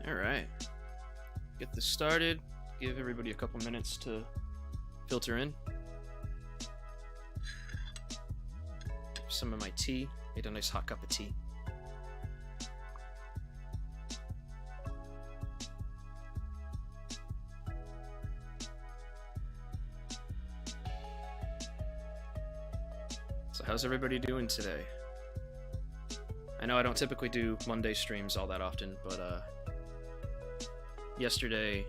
Alright. Get this started. Give everybody a couple minutes to filter in. Some of my tea. Made a nice hot cup of tea. So how's everybody doing today? I know I don't typically do Monday streams all that often, but yesterday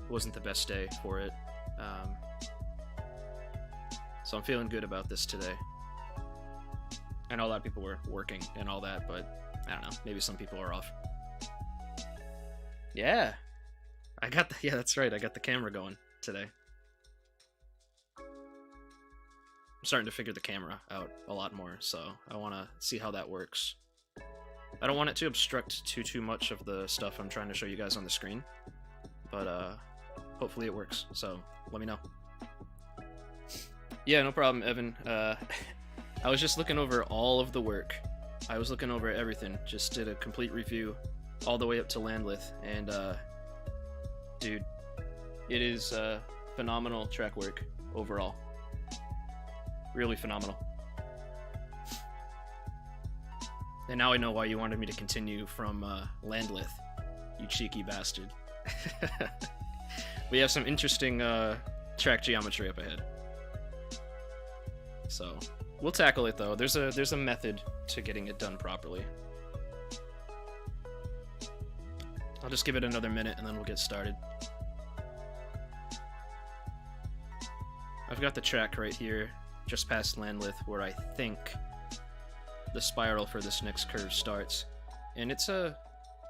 wasn't the best day for it. So I'm feeling good about this today. I know a lot of people were working and all that, but I don't know, maybe some people are off. Yeah, yeah, that's right, I got the camera going today. I'm starting to figure the camera out a lot more, so I want to see how that works. I don't want it to obstruct too much of the stuff I'm trying to show you guys on the screen, but hopefully it works, so let me know. Yeah, no problem, Evan. I was just looking over all of the work. I was looking over everything, just did a complete review all the way up to Landlith, and dude, it is phenomenal track work overall. Really phenomenal. And now I know why you wanted me to continue from Landlith, you cheeky bastard. We have some interesting track geometry up ahead. So, we'll tackle it though. There's a method to getting it done properly. I'll just give it another minute and then we'll get started. I've got the track right here, just past Landlith, where I think the spiral for this next curve starts. And it's a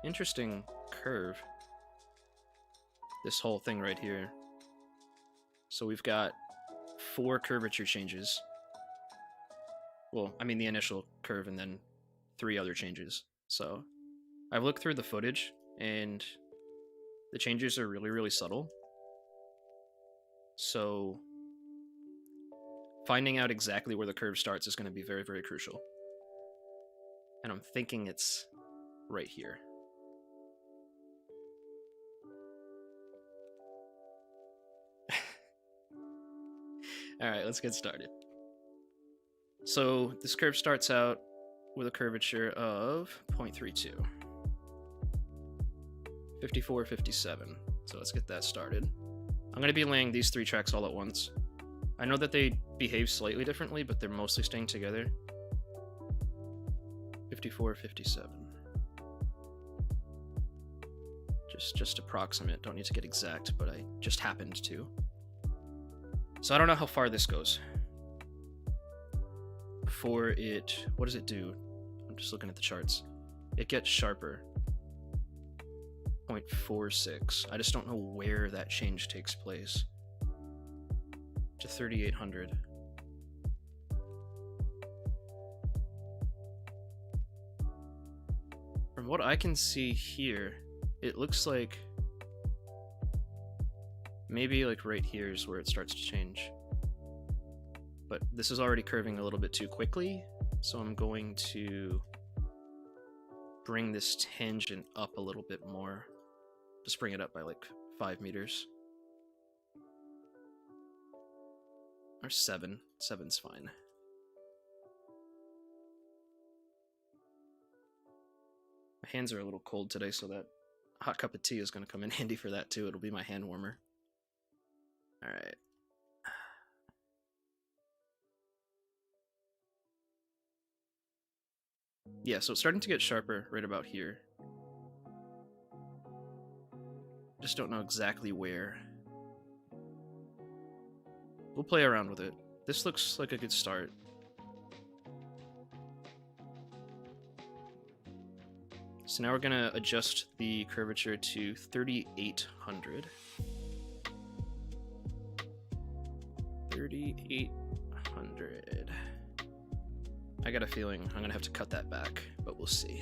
interesting curve, this whole thing right here. So we've got 4 curvature changes. Well, I mean the initial curve and then 3 other changes. So I've looked through the footage and the changes are really subtle. So finding out exactly where the curve starts is going to be very crucial. And I'm thinking it's right here. Alright, let's get started. So this curve starts out with a curvature of 0.32. 54, 57. So let's get that started. I'm going to be laying these 3 tracks all at once. I know that they behave slightly differently, but they're mostly staying together. 54, 57. Just approximate, don't need to get exact, but I just happened to. So I don't know how far this goes. Before it, what does it do? I'm just looking at the charts. It gets sharper. 0.46. I just don't know where that change takes place. To 3800. From what I can see here, it looks like maybe like right here is where it starts to change. But this is already curving a little bit too quickly, so I'm going to bring this tangent up a little bit more. Just bring it up by like 5 meters. Or 7. 7's fine. My hands are a little cold today, so that hot cup of tea is going to come in handy for that too. It'll be my hand warmer. Alright. Yeah, so it's starting to get sharper right about here. Just don't know exactly where. We'll play around with it. This looks like a good start. So now we're gonna adjust the curvature to 3800. 3800. I got a feeling I'm gonna have to cut that back, but we'll see.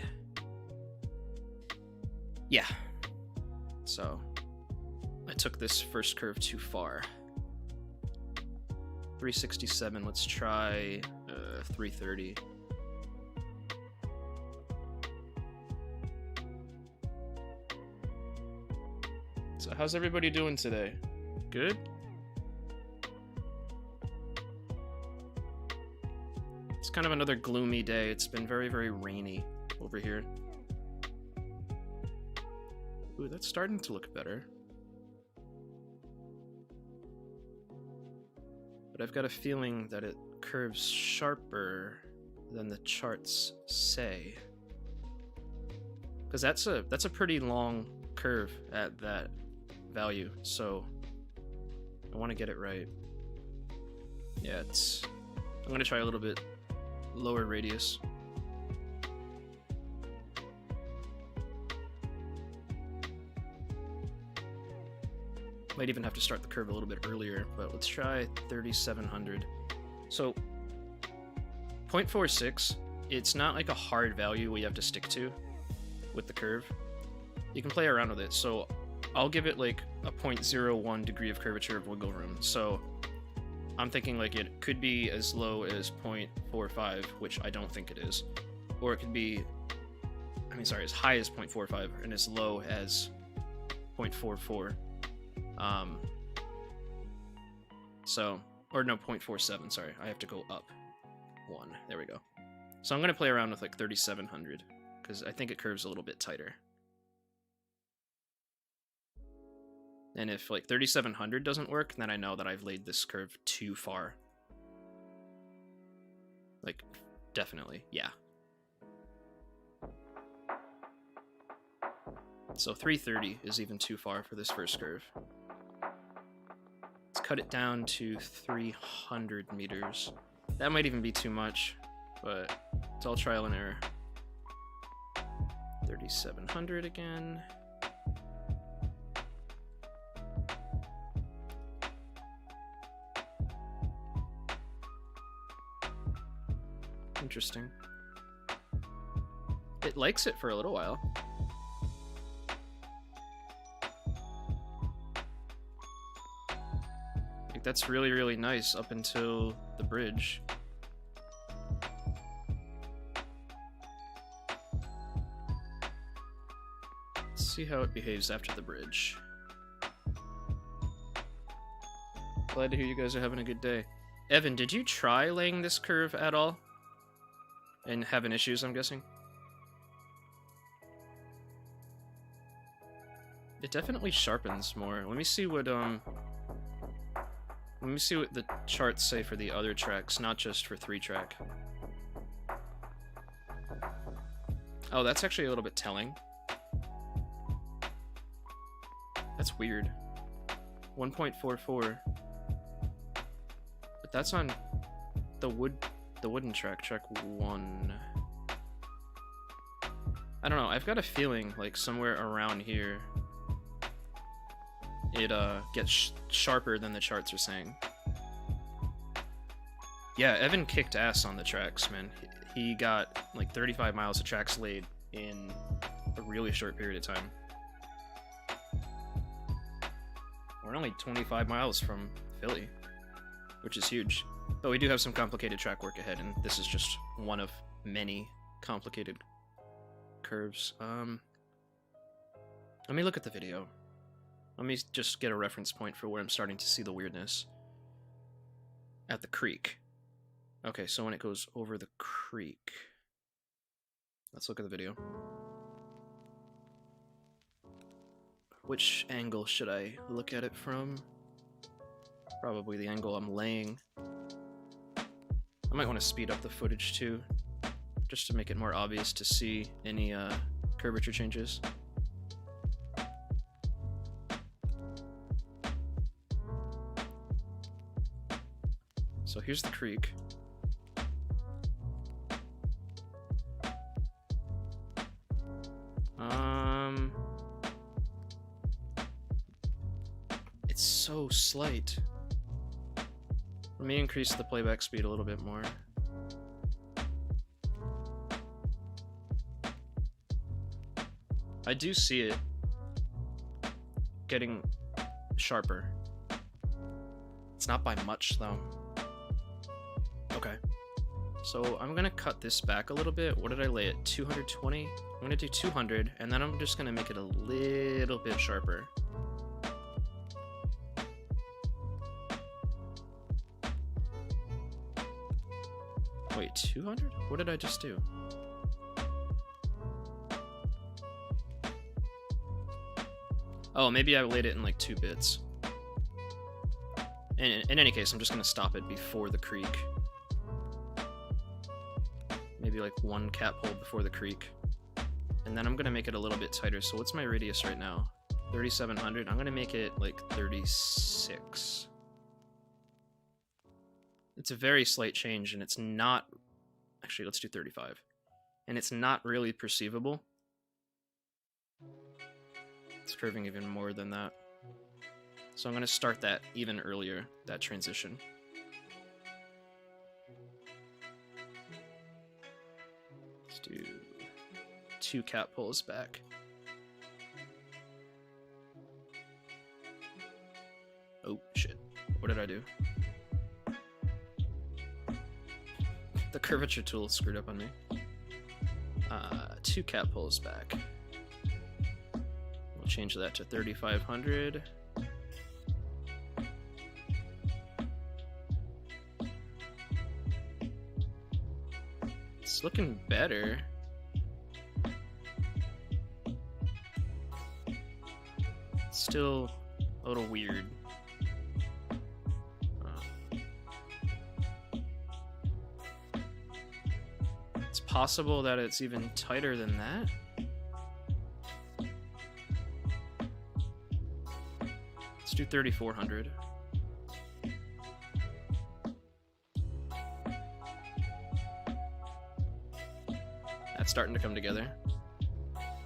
Yeah. So I took this first curve too far. 367, let's try 330. So how's everybody doing today? Good? It's kind of another gloomy day. It's been very, very rainy over here. Ooh, that's starting to look better. But I've got a feeling that it curves sharper than the charts say. Because that's a pretty long curve at that value, so I want to get it right. Yeah, I'm going to try a little bit lower radius. Might even have to start the curve a little bit earlier, but let's try 3700. So 0.46, it's not like a hard value we have to stick to with the curve. You can play around with it, so I'll give it like a 0.01 degree of curvature of wiggle room. So I'm thinking like it could be as low as 0.45, which I don't think it is, or it could be, as high as 0.45 and as low as 0.44. Or no, 0.47, sorry. I have to go up one. There we go. So I'm going to play around with like 3700, because I think it curves a little bit tighter. And if like 3700 doesn't work, then I know that I've laid this curve too far. Like, definitely, yeah. So 330 is even too far for this first curve. Let's cut it down to 300 meters. That might even be too much, but it's all trial and error. 3700 again. Interesting. It likes it for a little while. Like, that's really, really nice up until the bridge. Let's see how it behaves after the bridge. Glad to hear you guys are having a good day. Evan, did you try laying this curve at all? And having issues, I'm guessing? It definitely sharpens more. Let me see what the charts say for the other tracks, not just for 3-track. Oh, that's actually a little bit telling. That's weird. 1.44. But that's on the wooden track, track 1. I don't know, I've got a feeling like somewhere around here it gets sharper than the charts are saying. Yeah, Evan kicked ass on the tracks, man. He got like 35 miles of tracks laid in a really short period of time. We're only 25 miles from Philly, which is huge. But we do have some complicated track work ahead, and this is just one of many complicated curves. Let me look at the video. Let me just get a reference point for where I'm starting to see the weirdness. At the creek. Okay, so when it goes over the creek. Let's look at the video. Which angle should I look at it from? Probably the angle I'm laying. I might want to speed up the footage too, just to make it more obvious to see any curvature changes. So here's the creek. It's so slight. Let me increase the playback speed a little bit more. I do see it getting sharper. It's not by much though. Okay. So I'm gonna cut this back a little bit. What did I lay it? 220? I'm gonna do 200, and then I'm just gonna make it a little bit sharper. Wait, 200? What did I just do? Oh, maybe I laid it in like 2 bits. In any case, I'm just gonna stop it before the creek. Maybe like 1 cat pole before the creek. And then I'm gonna make it a little bit tighter. So what's my radius right now? 3,700. I'm gonna make it like 36. It's a very slight change, and it's not... Actually, let's do 35. And it's not really perceivable. It's curving even more than that. So I'm going to start that even earlier, that transition. Let's do 2 cat poles back. Oh, shit. What did I do? The curvature tool screwed up on me. 2 cat poles back. We'll change that to 3,500. It's looking better. It's still a little weird. It's possible that it's even tighter than that. Let's do 3,400. That's starting to come together.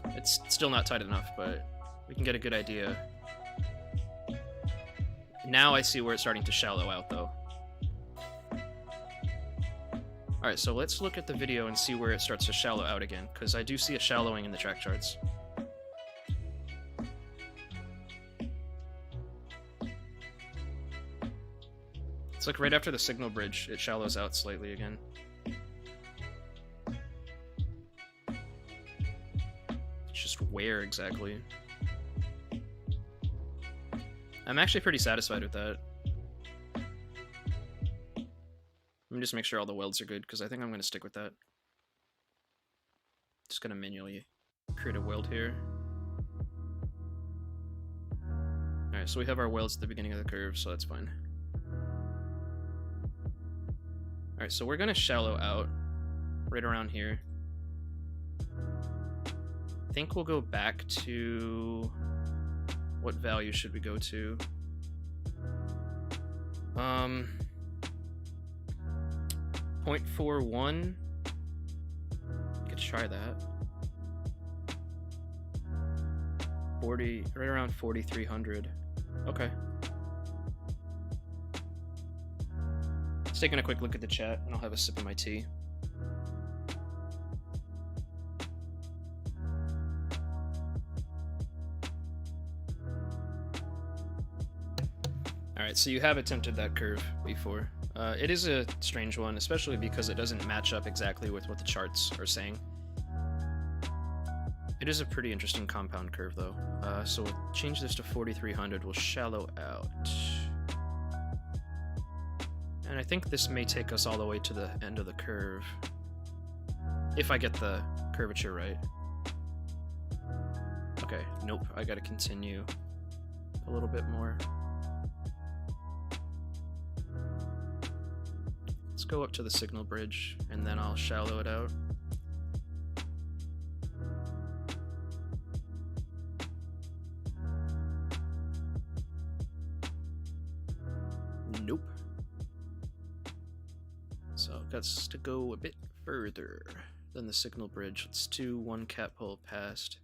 It's still not tight enough, but we can get a good idea. Now I see where it's starting to shallow out, though. Alright, so let's look at the video and see where it starts to shallow out again, because I do see a shallowing in the track charts. It's like right after the signal bridge, it shallows out slightly again. It's just where exactly? I'm actually pretty satisfied with that. Let me just make sure all the welds are good, because I think I'm going to stick with that. Just going to manually create a weld here. Alright, so we have our welds at the beginning of the curve, so that's fine. Alright, so we're going to shallow out right around here. I think we'll go back to... What value should we go to? 0.41. You could try that. 40, right around 4,300. Okay. Just taking a quick look at the chat, and I'll have a sip of my tea. Alright, so you have attempted that curve before. It is a strange one, especially because it doesn't match up exactly with what the charts are saying. It is a pretty interesting compound curve, though. So we'll change this to 4,300. We'll shallow out. And I think this may take us all the way to the end of the curve. If I get the curvature right. Okay, nope, I gotta continue a little bit more. Let's go up to the signal bridge, and then I'll shallow it out. Nope. So I've got to go a bit further than the signal bridge. Let's do 1 cat pole past.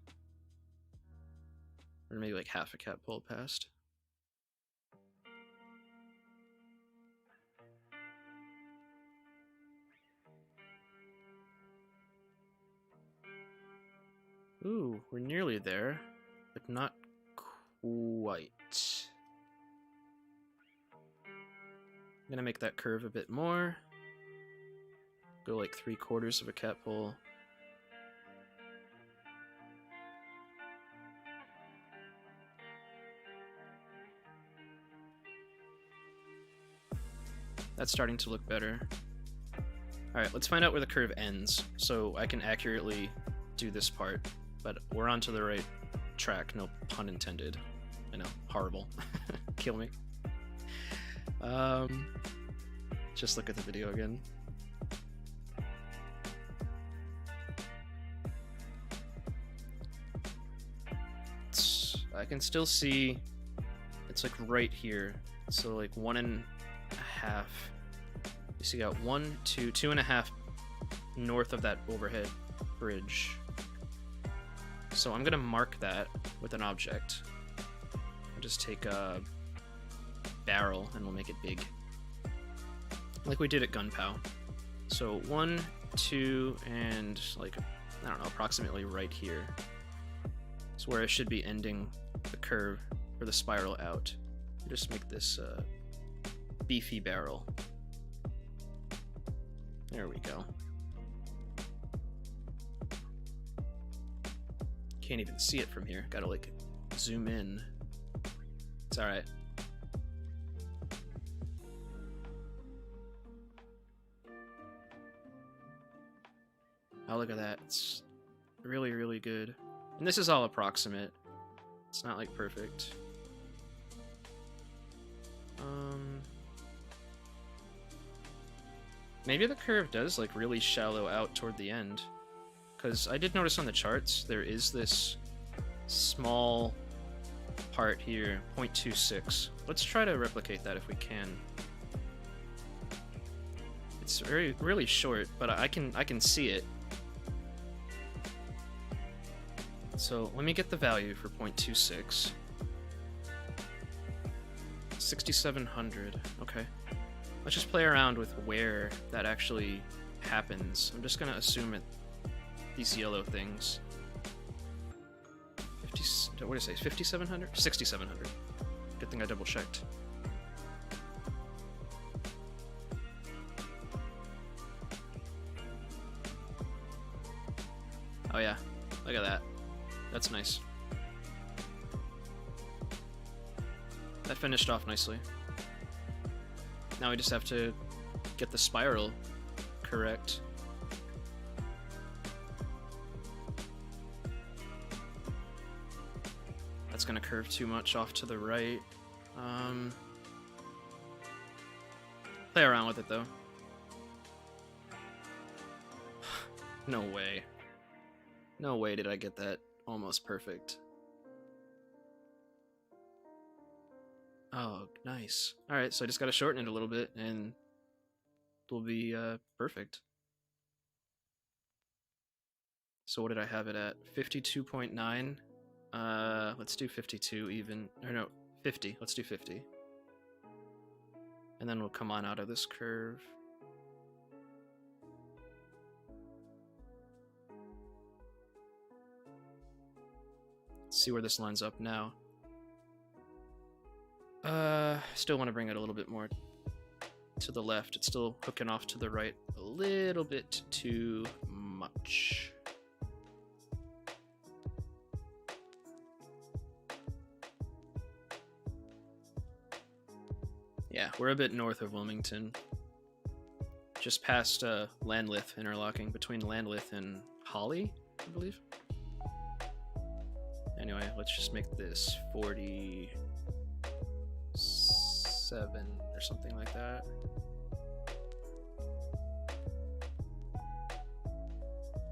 Or maybe like half a cat pole past. Ooh, we're nearly there, but not quite. I'm gonna make that curve a bit more. Go like 3/4 of a cat pole. That's starting to look better. Alright, let's find out where the curve ends, so I can accurately do this part. But we're onto the right track, no pun intended. I know, horrible. Kill me. Just look at the video again. I can still see it's like right here. So like 1.5. You see, got 1, 2, 2.5 north of that overhead bridge. So I'm gonna mark that with an object. I'll just take a barrel and we'll make it big, like we did at Gunpow. So 1, 2, and like, I don't know, approximately right here is where I should be ending the curve or the spiral out. Just make this beefy barrel. There we go. Can't even see it from here. Gotta like zoom in. It's alright. Oh, look at that. It's really, really good. And this is all approximate. It's not like perfect. Maybe the curve does like really shallow out toward the end, because I did notice on the charts there is this small part here, 0.26. Let's try to replicate that if we can. It's really short, but I can see it. So let me get the value for 0.26. 6,700. Okay. Let's just play around with where that actually happens. I'm just gonna assume these yellow things. 50, what did I say? 5,700? 6,700. Good thing I double checked. Oh yeah, look at that. That's nice. That finished off nicely. Now we just have to get the spiral correct. That's gonna curve too much off to the right. Play around with it though. No way. No way did I get that almost perfect. Oh, nice. Alright, so I just gotta shorten it a little bit and it'll be perfect. So what did I have it at? 52.9? Let's do 52 even. Or no, 50. Let's do 50. And then we'll come on out of this curve. Let's see where this lines up now. Still want to bring it a little bit more to the left. It's still hooking off to the right a little bit too much. Yeah, we're a bit north of Wilmington. Just past Landlith interlocking between Landlith and Holly, I believe. Anyway, let's just make this 47 or something like that.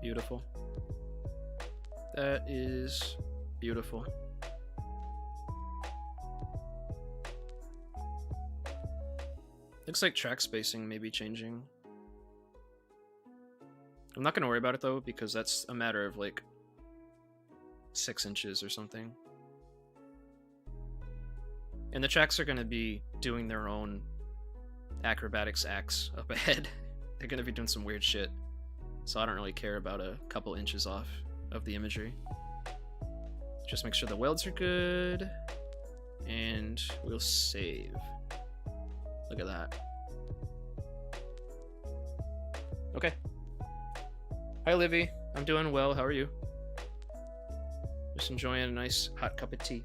Beautiful. That is beautiful. Looks like track spacing may be changing. I'm not going to worry about it though, because that's a matter of like 6 inches or something. And the tracks are going to be doing their own acrobatics acts up ahead. They're going to be doing some weird shit. So I don't really care about a couple inches off of the imagery. Just make sure the welds are good. And we'll save. Look at that. Okay. Hi, Livy. I'm doing well. How are you? Just enjoying a nice hot cup of tea.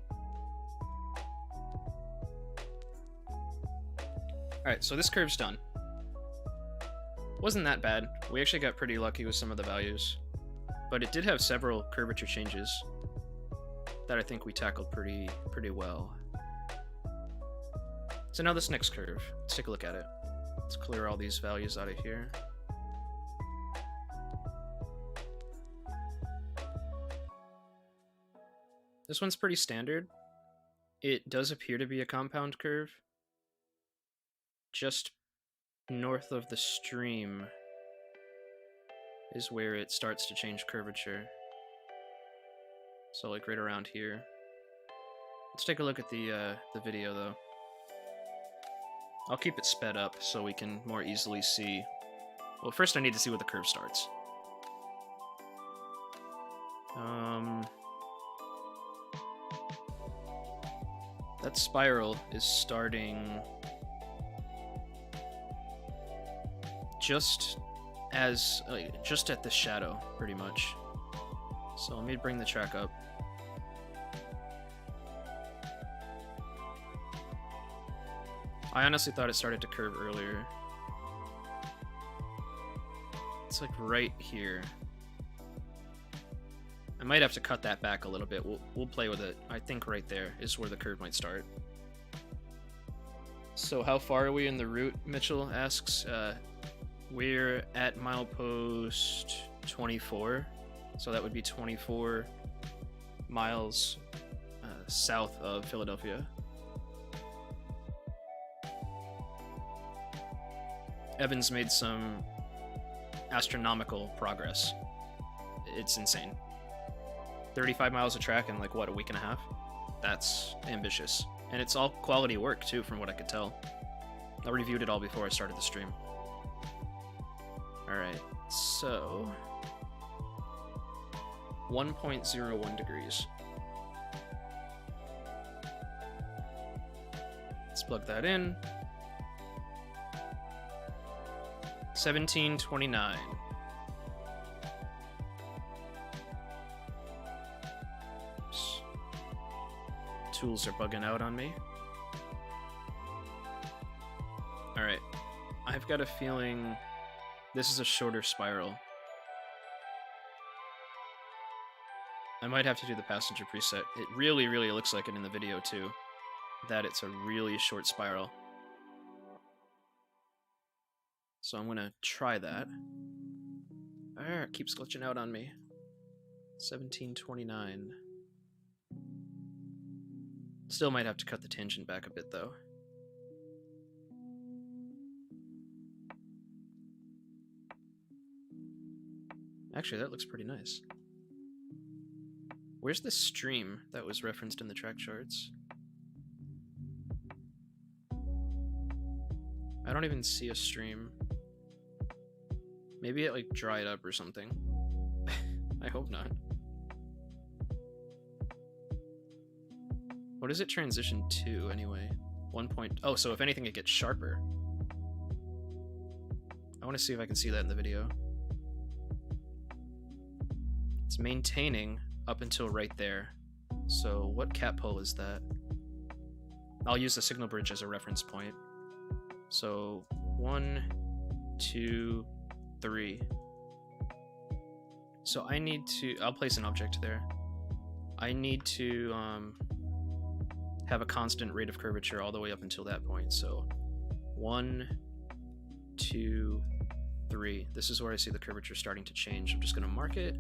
Alright, so this curve's done. Wasn't that bad. We actually got pretty lucky with some of the values. But it did have several curvature changes that I think we tackled pretty well. So now this next curve, let's take a look at it. Let's clear all these values out of here. This one's pretty standard. It does appear to be a compound curve. Just north of the stream is where it starts to change curvature. So like right around here. Let's take a look at the video though. I'll keep it sped up so we can more easily see. Well, first I need to see where the curve starts. That spiral is starting just at the shadow, pretty much. So let me bring the track up. I honestly thought it started to curve earlier. It's like right here. I might have to cut that back a little bit. We'll play with it. I think right there is where the curve might start. So how far are we in the route, Mitchell asks. We're at milepost 24. So that would be 24 miles south of Philadelphia. Evan's made some astronomical progress. It's insane. 35 miles of track in like, what, a week and a half? That's ambitious. And it's all quality work too, from what I could tell. I reviewed it all before I started the stream. Alright, so 1.01 degrees. Let's plug that in. 1729. Oops. Tools are bugging out on me. Alright. I've got a feeling this is a shorter spiral. I might have to do the passenger preset. It really, really looks like it in the video too. That it's a really short spiral. So I'm gonna try that. It keeps glitching out on me. 1729. Still might have to cut the tangent back a bit though. Actually, that looks pretty nice. Where's the stream that was referenced in the track charts? I don't even see a stream. Maybe it like dried up or something. I hope not. What does it transition to anyway? 1 point. Oh, so if anything, it gets sharper. I want to see if I can see that in the video. It's maintaining up until right there. So what cat pole is that? I'll use the signal bridge as a reference point. So 1, 2, 3. So I need to, I'll place an object there. I need to have a constant rate of curvature all the way up until that point. So 1, 2, 3. This is where I see the curvature starting to change. I'm just going to mark it.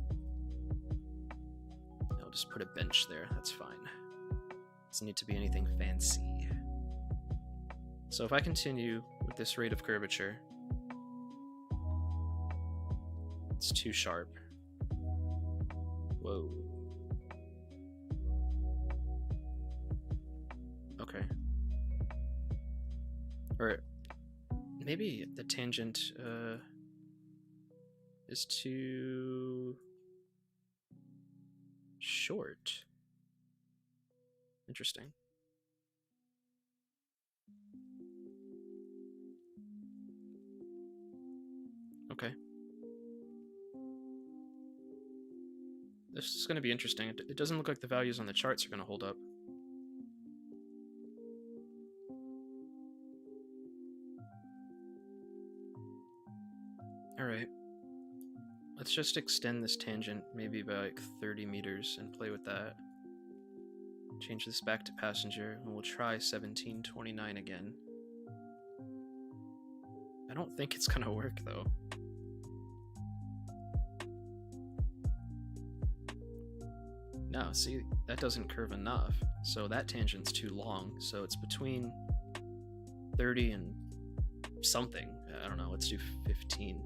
I'll just put a bench there. That's fine. Doesn't need to be anything fancy. So if I continue with this rate of curvature, it's too sharp. Whoa. Okay. Or maybe the tangent is too short. Interesting. Okay. This is going to be interesting. It doesn't look like the values on the charts are going to hold up. Let's just extend this tangent maybe by like 30 meters and play with that. Change this back to passenger, and we'll try 1729 again. I don't think it's gonna work though. No, see, that doesn't curve enough. So that tangent's too long, so it's between 30 and something. I don't know, let's do 15.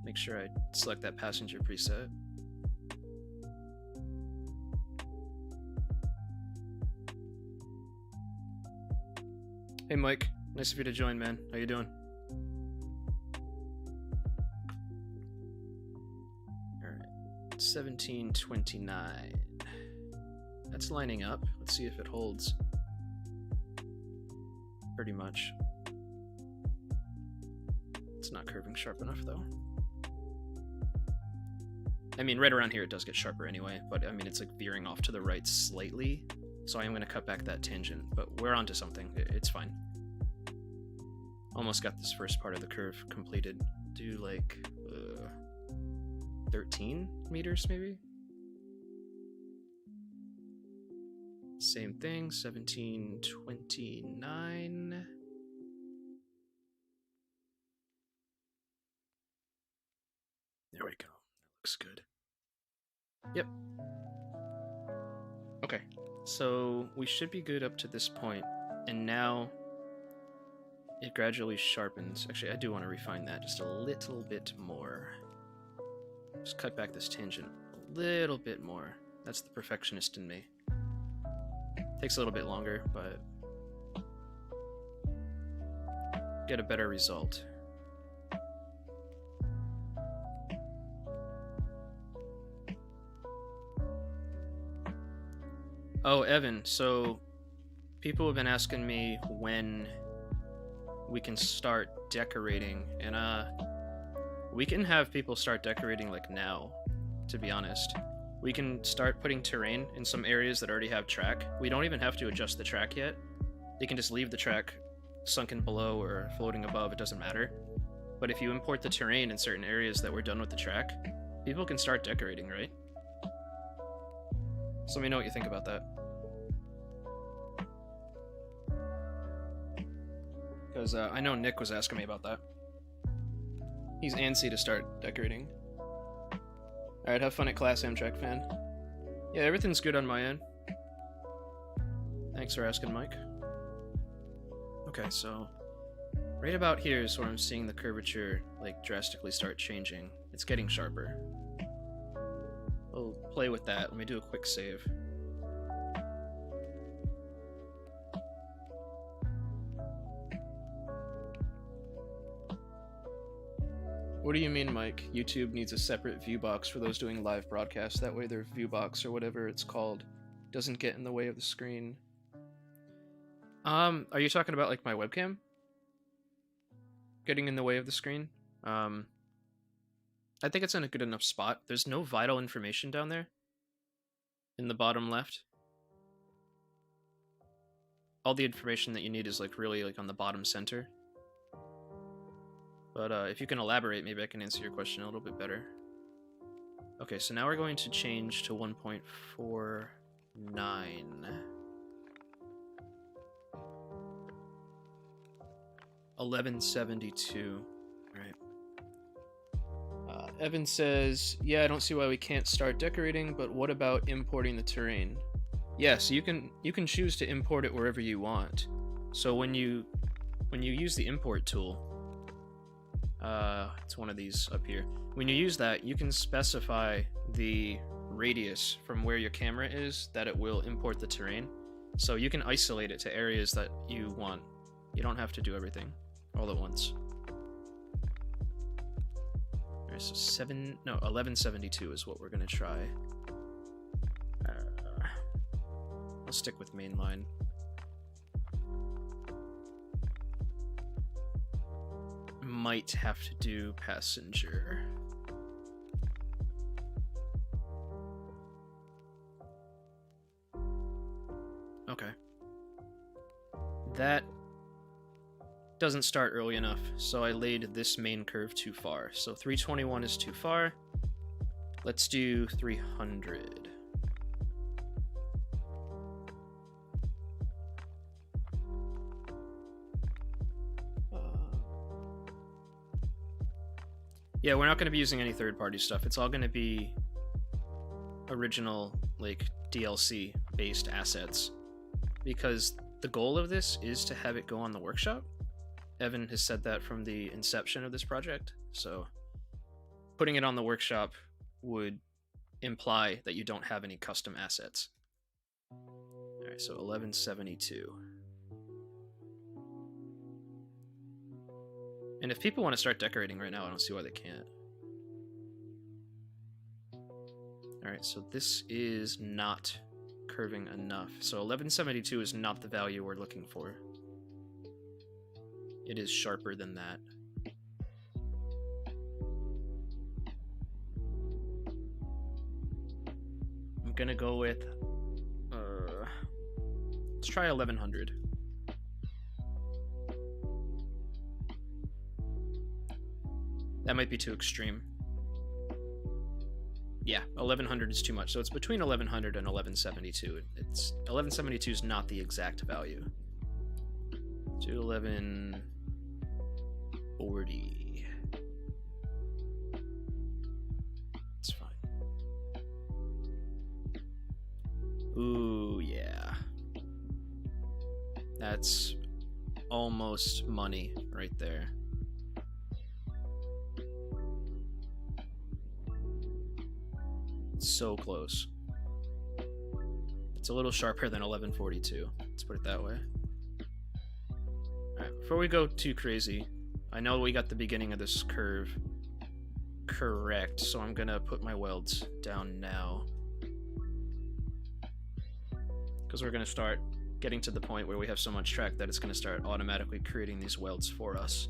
Make sure I select that passenger preset. Hey Mike, nice of you to join, man. How you doing? Alright, 1729. That's lining up. Let's see if it holds. Pretty much. It's not curving sharp enough though. I mean, right around here it does get sharper anyway, but I mean, it's like veering off to the right slightly. So I am going to cut back that tangent, but we're onto something. It's fine. Almost got this first part of the curve completed. Do like 13 meters maybe? Same thing, 1729. There we go. That looks good. Yep. Okay. So we should be good up to this point, and now it gradually sharpens. Actually, I do want to refine that just a little bit more. Just cut back this tangent a little bit more. That's the perfectionist in me. Takes a little bit longer, but get a better result. Oh, Evan, so people have been asking me when we can start decorating, and we can have people start decorating like now, to be honest. We can start putting terrain in some areas that already have track. We don't even have to adjust the track yet. They can just leave the track sunken below or floating above, it doesn't matter. But if you import the terrain in certain areas that we're done with the track, people can start decorating, right? So let me know what you think about that. Because I know Nick was asking me about that. He's antsy to start decorating. Alright, have fun at class, Amtrak fan. Yeah, everything's good on my end. Thanks for asking, Mike. Okay, so right about here is where I'm seeing the curvature like drastically start changing. It's getting sharper. We'll play with that. Let me do a quick save. What do you mean, Mike? YouTube needs a separate view box for those doing live broadcasts. That way their view box, or whatever it's called, doesn't get in the way of the screen. Are you talking about like my webcam? Getting in the way of the screen? I think it's in a good enough spot. There's no vital information down there. In the bottom left. All the information that you need is like really like on the bottom center. But if you can elaborate, maybe I can answer your question a little bit better. Okay, so now we're going to change to 1.49. 1172. Right. Evan says, yeah, I don't see why we can't start decorating, but what about importing the terrain? Yeah, so you can choose to import it wherever you want. So when you use the import tool, it's one of these up here. When you use that, you can specify the radius from where your camera is that it will import the terrain. So you can isolate it to areas that you want. You don't have to do everything all at once. Alright, so 1172 is what we're gonna try. I'll stick with mainline. Might have to do passenger. Okay. That doesn't start early enough, so I laid this main curve too far. So 321 is too far. Let's do 300. Yeah, we're not going to be using any third-party stuff. It's all going to be original, like, DLC-based assets. Because the goal of this is to have it go on the workshop. Evan has said that from the inception of this project, so putting it on the workshop would imply that you don't have any custom assets. Alright, so 1172. And if people want to start decorating right now, I don't see why they can't. Alright, so this is not curving enough. So 1172 is not the value we're looking for. It is sharper than that. I'm gonna go with... let's try 1100. That might be too extreme. Yeah, 1100 is too much. So it's between 1100 and 1172. 1172 is not the exact value. To 1140. It's fine. Ooh, yeah. That's almost money right there. So close. It's a little sharper than 1142. Let's put it that way. Alright, before we go too crazy, I know we got the beginning of this curve correct, so I'm gonna put my welds down now. Because we're gonna start getting to the point where we have so much track that it's gonna start automatically creating these welds for us.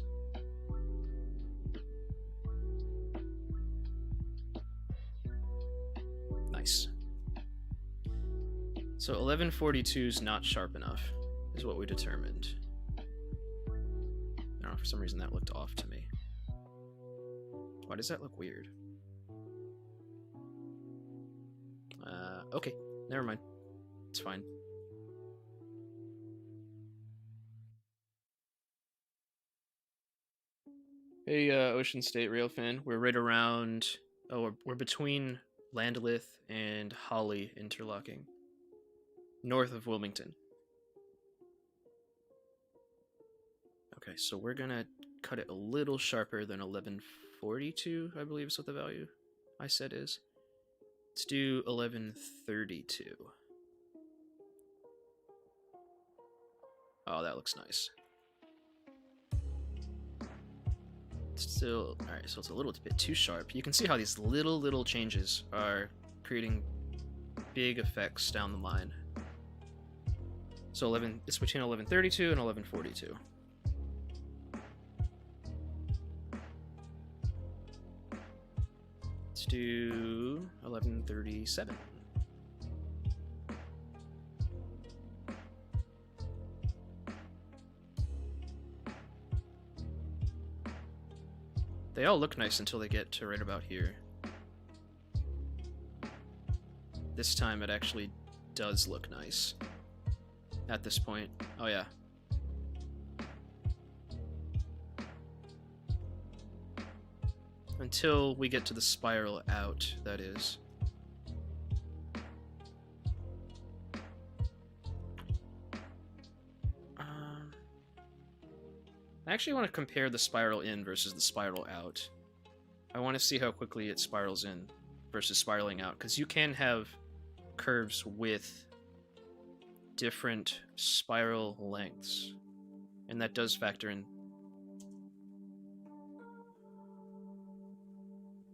Nice. So 1142 is not sharp enough, is what we determined. I don't know, for some reason that looked off to me. Why does that look weird? Okay, never mind. It's fine. Hey, Ocean State Rail fan. We're right around... Oh, we're between Landlith and Holly interlocking. North of Wilmington. Okay, so we're gonna cut it a little sharper than 1142, I believe is what the value I said is. Let's do 1132. Oh, that looks nice. Still, alright, so it's a little bit too sharp. You can see how these little changes are creating big effects down the line. So it's between 1132 and 1142. Let's do 1137. They all look nice until they get to right about here. This time it actually does look nice. At this point. Oh yeah. Until we get to the spiral out, that is. I actually want to compare the spiral in versus the spiral out. I want to see how quickly it spirals in versus spiraling out, because you can have curves with different spiral lengths, and that does factor in.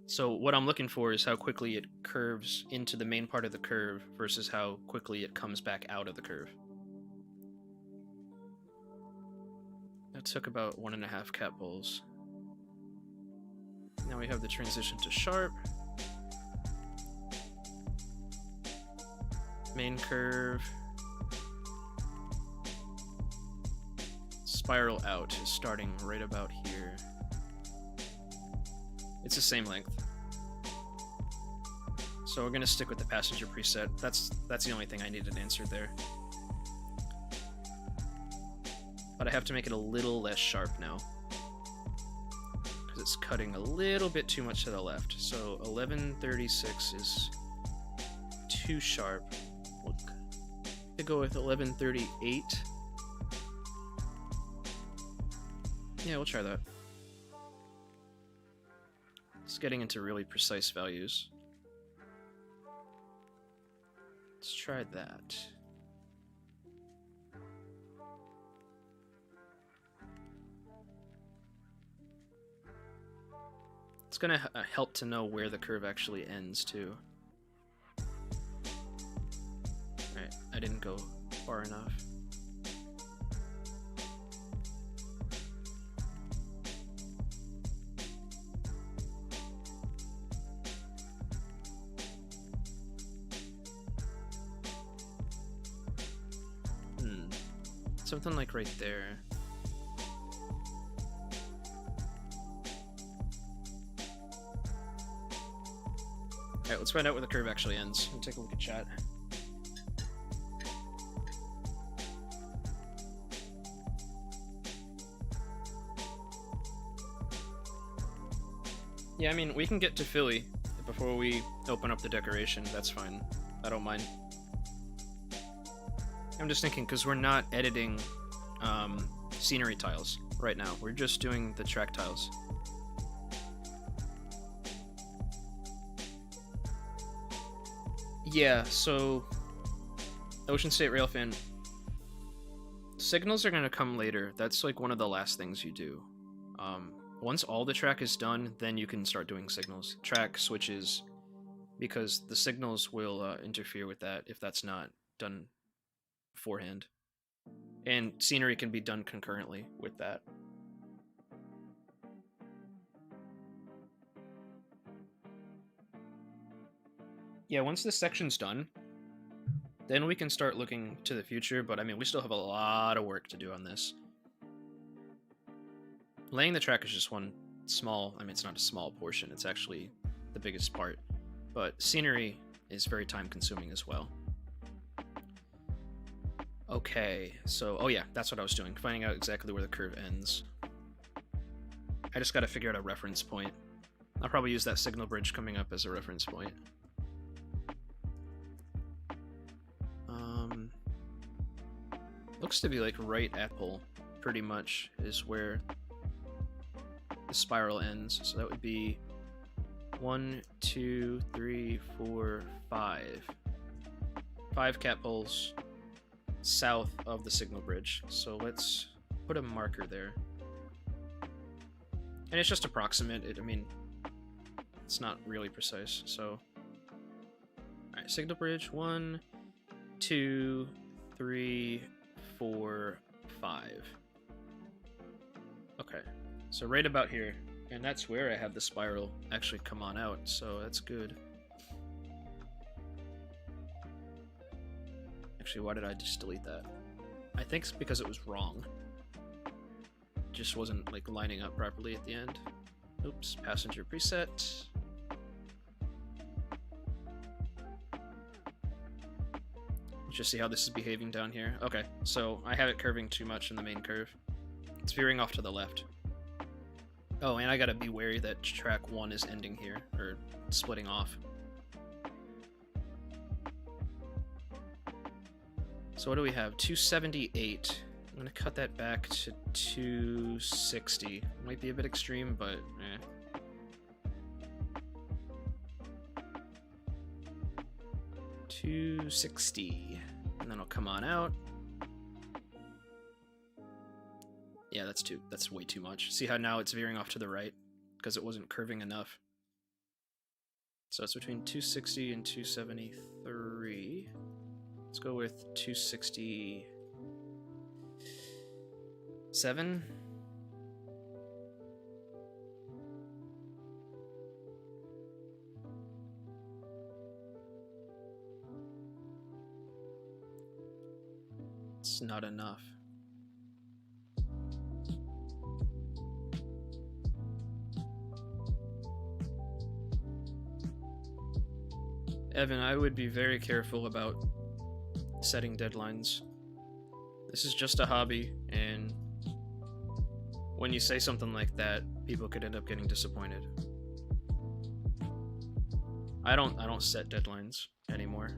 So what I'm looking for is how quickly it curves into the main part of the curve versus how quickly it comes back out of the curve. That took about 1.5 cat balls. Now we have the transition to sharp. Main curve. Let's spiral out is starting right about here. It's the same length. So we're gonna stick with the passenger preset. That's the only thing I needed answered there. But I have to make it a little less sharp now, because it's cutting a little bit too much to the left. So 1136 is too sharp. We'll go with 1138. Yeah, we'll try that. It's getting into really precise values. Let's try that. It's gonna help to know where the curve actually ends too. Alright, I didn't go far enough. Something like right there. Alright, let's find out where the curve actually ends. We'll take a look at chat. Yeah, I mean, we can get to Philly before we open up the decoration. That's fine. I don't mind. I'm just thinking, because we're not editing scenery tiles right now. We're just doing the track tiles. Yeah, so Ocean State Railfan, signals are going to come later. That's like one of the last things you do. Once all the track is done, then you can start doing signals. Track switches, because the signals will interfere with that if that's not done beforehand. And scenery can be done concurrently with that. Yeah, once this section's done, then we can start looking to the future, but I mean, we still have a lot of work to do on this. Laying the track is just one small, I mean, it's not a small portion, it's actually the biggest part, but scenery is very time consuming as well. Okay, so, oh yeah, that's what I was doing, finding out exactly where the curve ends. I just gotta figure out a reference point. I'll probably use that signal bridge coming up as a reference point. Looks to be like right at pole, pretty much, is where the spiral ends. So that would be 1, 2, 3, 4, 5. 5 cat poles south of the signal bridge. So let's put a marker there. And it's just approximate. I mean, it's not really precise. So, alright, signal bridge, 1, 2, 3, 4, 5. Okay, so right about here, and that's where I have the spiral actually come on out, so that's good. Actually, why did I just delete that? I think it's because it was wrong. It just wasn't like lining up properly at the end. Oops, passenger preset. Just see how this is behaving down here. Okay, so I have it curving too much in the main curve. It's veering off to the left. Oh, and I gotta be wary that track 1 is ending here, or splitting off. So what do we have? 278. I'm gonna cut that back to 260. Might be a bit extreme, but eh. $260, and then I'll come on out. Yeah, that's way too much. See how now it's veering off to the right because it wasn't curving enough. So it's between 260 and 273. Let's go with 267. It's not enough. Evan, I would be very careful about setting deadlines. This is just a hobby, and when you say something like that, people could end up getting disappointed. I don't set deadlines anymore.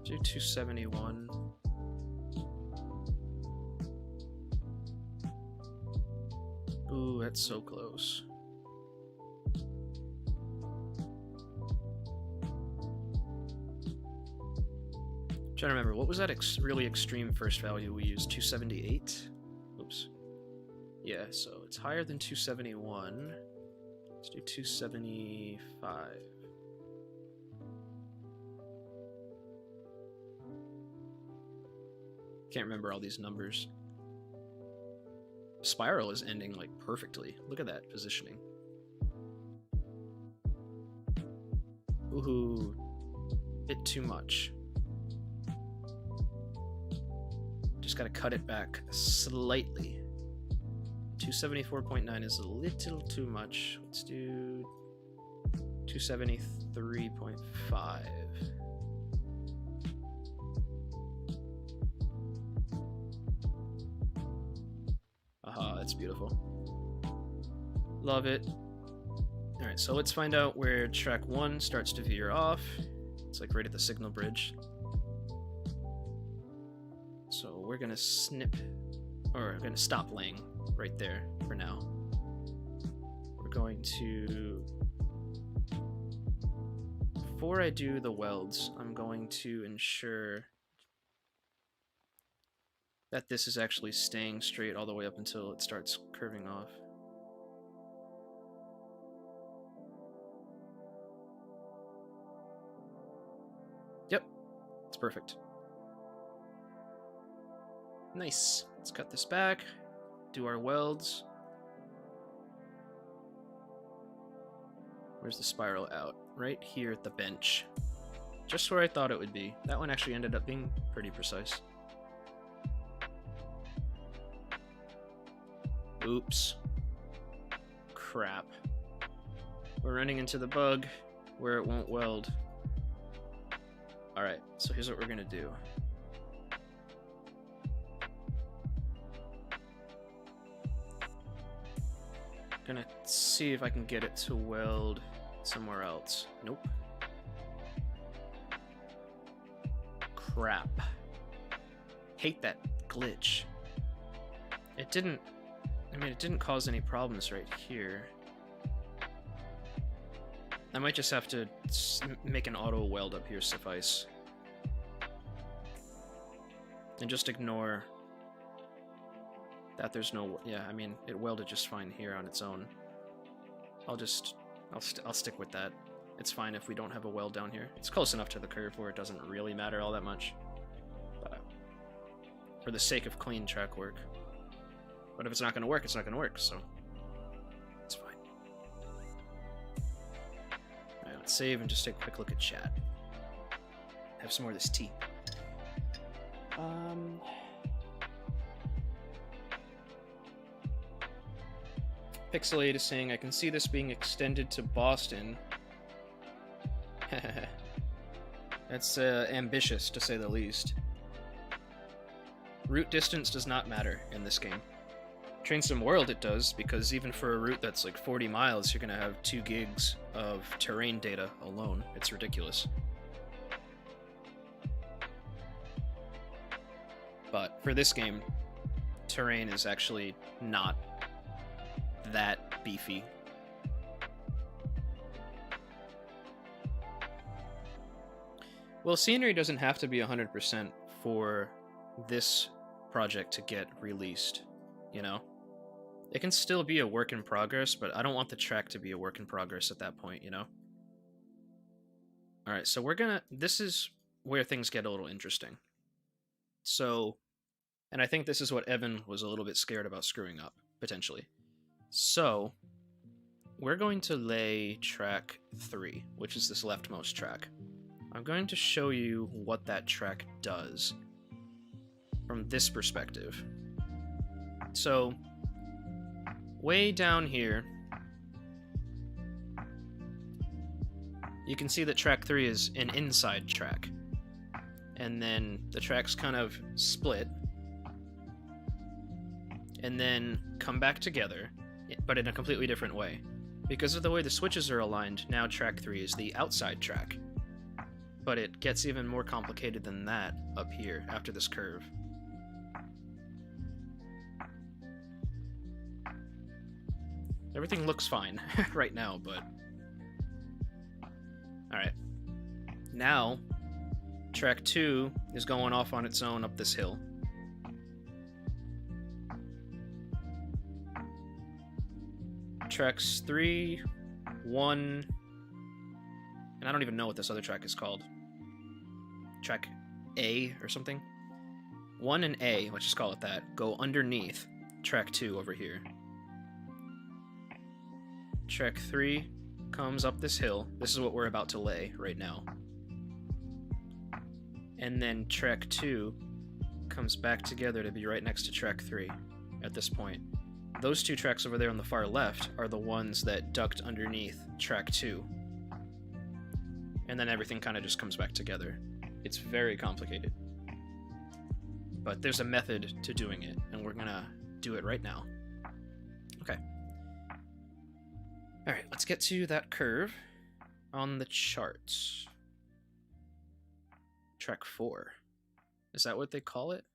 Do 271. Ooh, that's so close. I'm trying to remember, what was that really extreme first value we used? 278? Oops. Yeah, so it's higher than 271. Let's do 275. Can't remember all these numbers. Spiral is ending like perfectly. Look at that positioning. Ooh, bit too much. Just gotta cut it back slightly. 274.9 is a little too much. Let's do 273.5. Aha, that's beautiful. Love it. Alright, so let's find out where track 1 starts to veer off. It's like right at the signal bridge. So we're gonna snip, or we're gonna stop laying right there for now. We're going to, before I do the welds, I'm going to ensure that this is actually staying straight all the way up until it starts curving off. Yep, it's perfect. Nice. Let's cut this back, do our welds. Where's the spiral out? Right here at the bench. Just where I thought it would be. That one actually ended up being pretty precise. Oops. Crap. We're running into the bug where it won't weld. Alright, so here's what we're gonna do. Gonna see if I can get it to weld somewhere else. Nope. Crap. Hate that glitch. It didn't cause any problems right here. I might just have to make an auto weld up here suffice. And just ignore that there's no, yeah, I mean, it welded just fine here on its own. I'll stick with that. It's fine if we don't have a weld down here. It's close enough to the curve where it doesn't really matter all that much. But for the sake of clean track work. But if it's not going to work, it's not going to work, so it's fine. Alright, let's save and just take a quick look at chat. Have some more of this tea. Pixelate is saying, I can see this being extended to Boston. That's ambitious, to say the least. Route distance does not matter in this game. Train Sim World it does, because even for a route that's like 40 miles, you're going to have 2 gigs of terrain data alone. It's ridiculous. But for this game, terrain is actually not that beefy. Well, scenery doesn't have to be 100% for this project to get released, you know? It can still be a work in progress, but I don't want the track to be a work in progress at that point, you know? Alright, so this is where things get a little interesting. So, and I think this is what Evan was a little bit scared about screwing up, potentially. So, we're going to lay track 3, which is this leftmost track. I'm going to show you what that track does from this perspective. So, way down here, you can see that track 3 is an inside track. And then the tracks kind of split and then come back together, but in a completely different way. Because of the way the switches are aligned, now track 3 is the outside track. But it gets even more complicated than that up here after this curve. Everything looks fine right now, but... Alright. Now, track 2 is going off on its own up this hill. Tracks 3, 1, and I don't even know what this other track is called. Track A or something? 1 and A, let's just call it that, go underneath track 2 over here. Track 3 comes up this hill. This is what we're about to lay right now. And then track 2 comes back together to be right next to track 3 at this point. Those two tracks over there on the far left are the ones that ducked underneath track 2. And then everything kind of just comes back together. It's very complicated. But there's a method to doing it, and we're gonna do it right now. Okay. Alright, let's get to that curve on the charts. Track 4. Is that what they call it?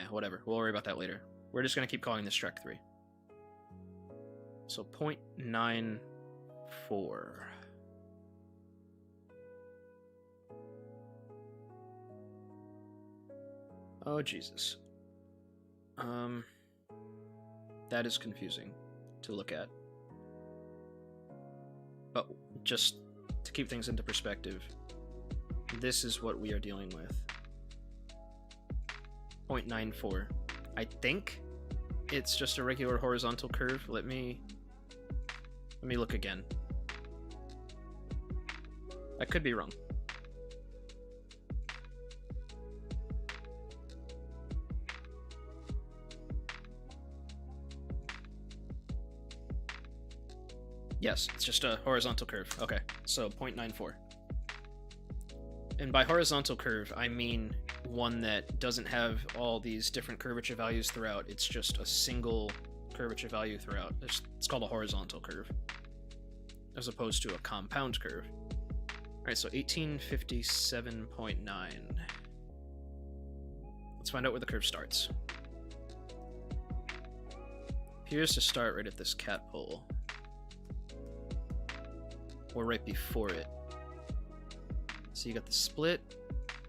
Whatever. We'll worry about that later. We're just going to keep calling this track 3. So 0.94. Oh, Jesus. That is confusing to look at. But just to keep things into perspective, this is what we are dealing with. 0.94. I think it's just a regular horizontal curve. Let me look again. I could be wrong. Yes, it's just a horizontal curve. Okay, so 0.94. And by horizontal curve, I mean one that doesn't have all these different curvature values throughout. It's just a single curvature value throughout. It's called a horizontal curve, as opposed to a compound curve. Alright, so 1857.9. Let's find out where the curve starts. Appears to start right at this cat pole. Or right before it. So you got the split,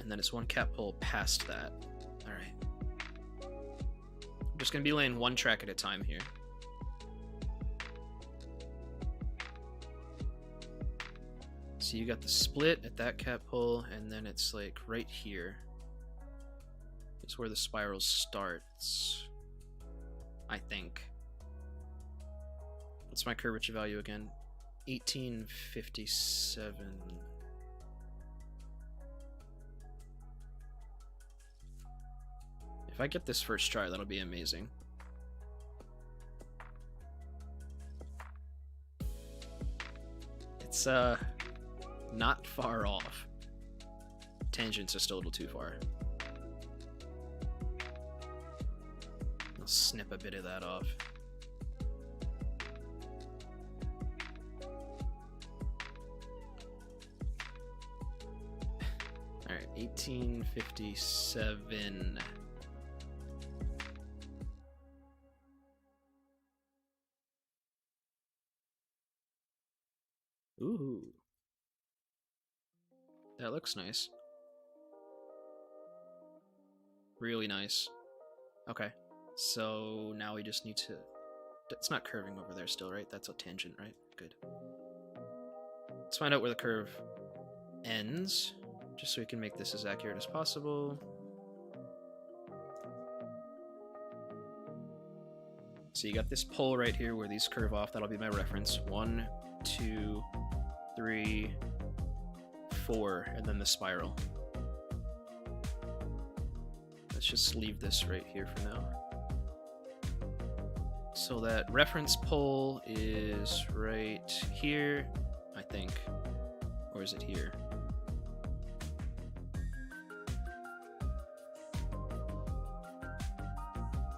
and then it's one cat pole past that. Alright. I'm just going to be laying one track at a time here. So you got the split at that cat pole, and then it's like right here. It's where the spiral starts. I think. What's my curvature value again? 1857. If I get this first try, that'll be amazing. It's not far off. Tangents are still a little too far. I'll snip a bit of that off. Alright, 1857. Ooh. That looks nice. Really nice. Okay. So now we just need to... It's not curving over there still, right? That's a tangent, right? Good. Let's find out where the curve ends, just so we can make this as accurate as possible. So you got this pole right here where these curve off. That'll be my reference. 1, 2, 3, 4, and then the spiral. Let's just leave this right here for now. So that reference pole is right here, I think. Or is it here?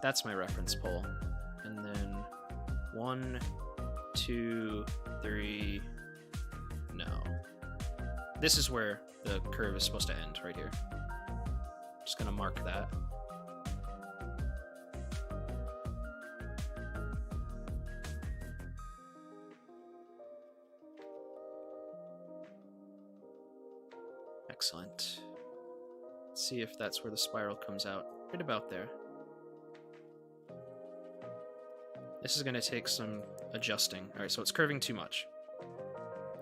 That's my reference pole. And then 1, 2, 3. No. This is where the curve is supposed to end, right here. Just gonna mark that. Excellent. Let's see if that's where the spiral comes out. Right about there. This is going to take some adjusting. Alright, so it's curving too much.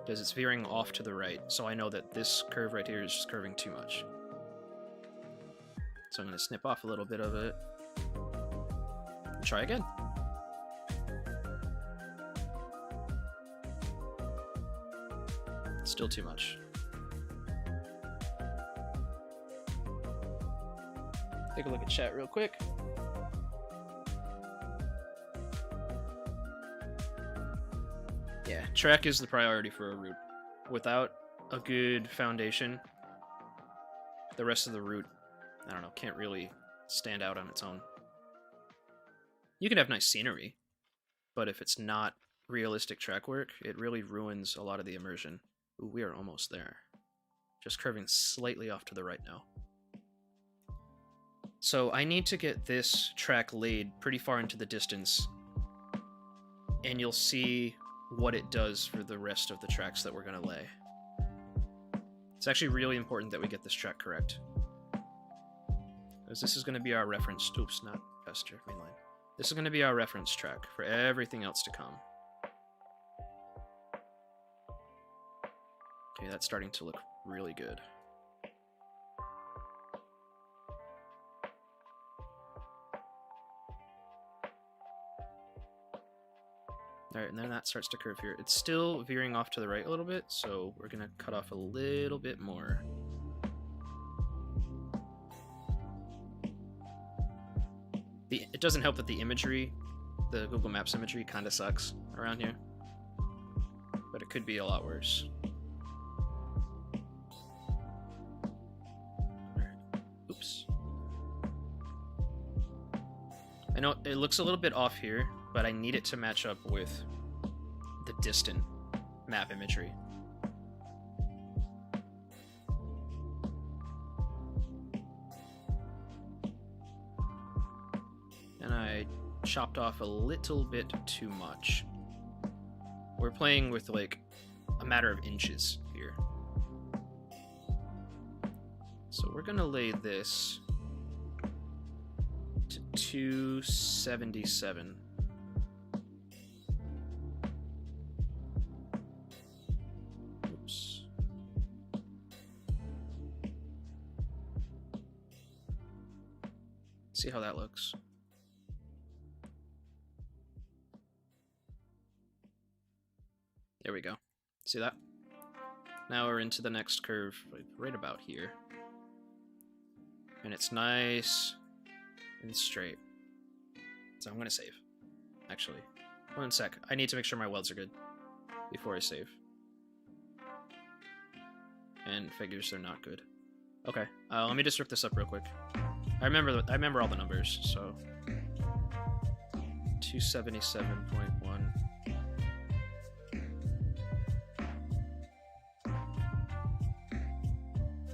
Because it's veering off to the right. So I know that this curve right here is just curving too much. So I'm going to snip off a little bit of it. And try again. Still too much. Take a look at chat real quick. Yeah, track is the priority for a route. Without a good foundation, the rest of the route, I don't know, can't really stand out on its own. You can have nice scenery, but if it's not realistic track work, it really ruins a lot of the immersion. Ooh, we are almost there. Just curving slightly off to the right now. So I need to get this track laid pretty far into the distance, and you'll see what it does for the rest of the tracks that we're going to lay. It's actually really important that we get this track correct, because this is going to be our reference. Oops, not faster, mainline. This is going to be our reference track for everything else to come. Okay, that's starting to look really good. Alright, and then that starts to curve here. It's still veering off to the right a little bit, so we're going to cut off a little bit more. It doesn't help that the imagery, the Google Maps imagery, kind of sucks around here. But it could be a lot worse. Alright, oops. I know it looks a little bit off here, but I need it to match up with the distant map imagery. And I chopped off a little bit too much. We're playing with like a matter of inches here. So we're gonna lay this to 277. Oops. See how that looks. There we go. See that? Now we're into the next curve, right about here. And it's nice and straight. So I'm gonna save. Actually, 1 sec. I need to make sure my welds are good before I save. And figures they're not good. Okay, let me just rip this up real quick. I remember all the numbers, so 277.1.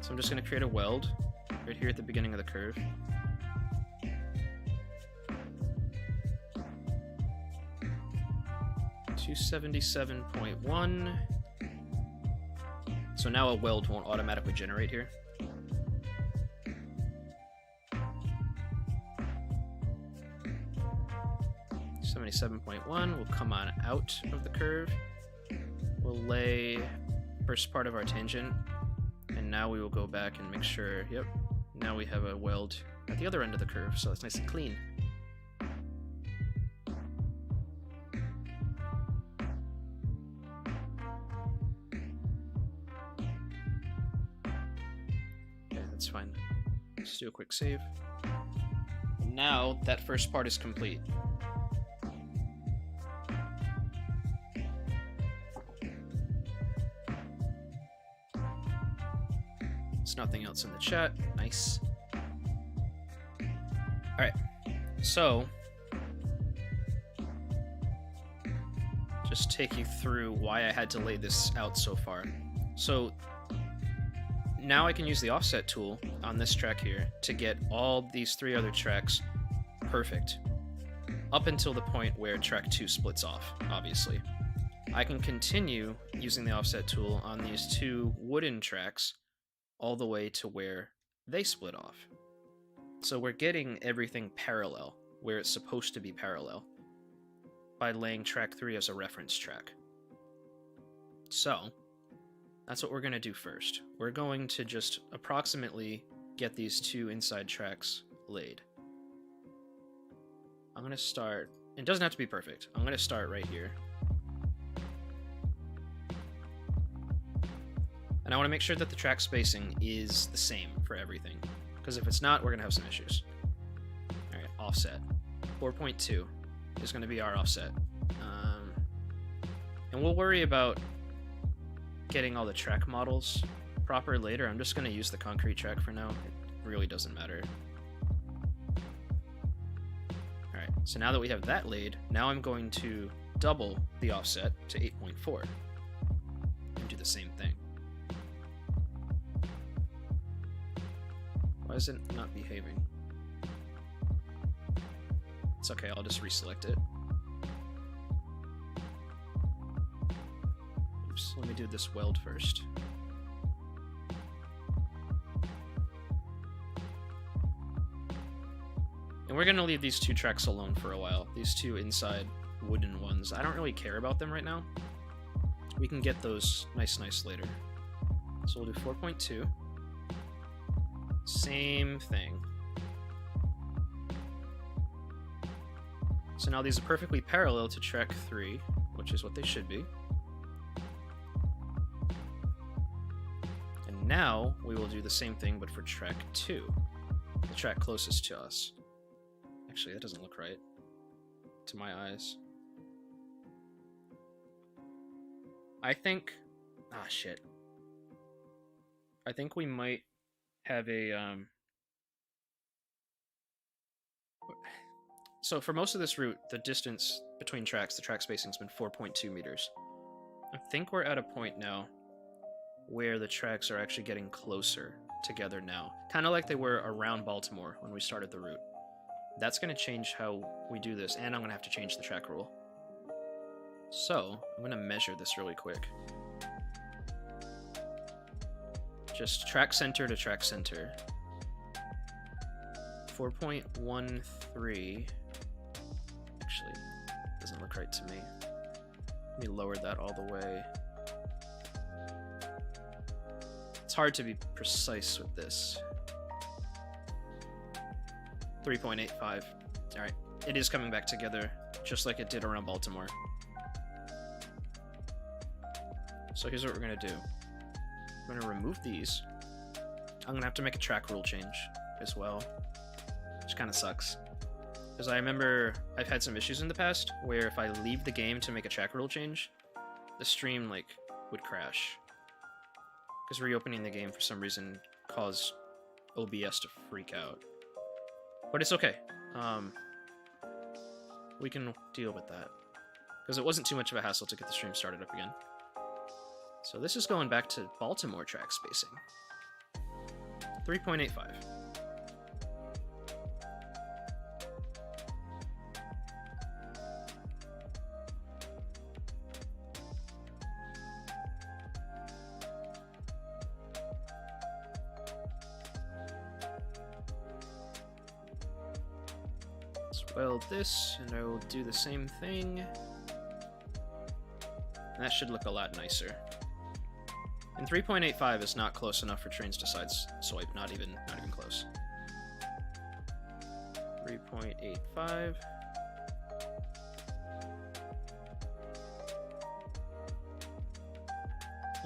So I'm just going to create a weld right here at the beginning of the curve. $277.1. So now a weld won't automatically generate here. $77.1 will come on out of the curve. We'll lay first part of our tangent. And now we will go back and make sure, yep, now we have a weld at the other end of the curve, so it's nice and clean. Okay, that's fine. Just do a quick save. And now that first part is complete. There's nothing else in the chat. Nice. Alright, so just take you through why I had to lay this out so far. So now I can use the offset tool on this track here to get all these 3 other tracks perfect, up until the point where track 2 splits off, obviously. I can continue using the offset tool on these 2 wooden tracks all the way to where they split off. So we're getting everything parallel, where it's supposed to be parallel, by laying track 3 as a reference track. So that's what we're going to do first. We're going to just approximately get these 2 inside tracks laid. I'm going to start, it doesn't have to be perfect, I'm going to start right here. And I want to make sure that the track spacing is the same for everything, because if it's not, we're going to have some issues. Alright, offset. 4.2 is going to be our offset. And we'll worry about getting all the track models proper later. I'm just going to use the concrete track for now. It really doesn't matter. Alright, so now that we have that laid, now I'm going to double the offset to 8.4 and do the same thing. Why is it not behaving? It's okay, I'll just reselect it. Oops, let me do this weld first. And we're gonna leave these 2 tracks alone for a while. These 2 inside wooden ones. I don't really care about them right now. We can get those nice later. So we'll do 4.2. Same thing. So now these are perfectly parallel to track 3, which is what they should be. And now we will do the same thing, but for track 2, the track closest to us. Actually, that doesn't look right to my eyes. I think... ah, shit. I think we might have a... So for most of this route, the distance between tracks, the track spacing's been 4.2 meters. I think we're at a point now where the tracks are actually getting closer together now. Kind of like they were around Baltimore when we started the route. That's going to change how we do this, and I'm going to have to change the track rule. So, I'm going to measure this really quick. Just track center to track center. 4.13. Actually, doesn't look right to me. Let me lower that all the way. It's hard to be precise with this. 3.85. Alright, it is coming back together, just like it did around Baltimore. So here's what we're going to do. I'm going to remove these. I'm going to have to make a track rule change as well, which kind of sucks. Because I remember I've had some issues in the past where if I leave the game to make a track rule change, the stream would crash. Because reopening the game for some reason caused OBS to freak out. But it's okay. We can deal with that. Because it wasn't too much of a hassle to get the stream started up again. So this is going back to Baltimore track spacing. 3.85. Weld this, and I will do the same thing. And that should look a lot nicer. And 3.85 is not close enough for trains to side swipe, not even close. 3.85.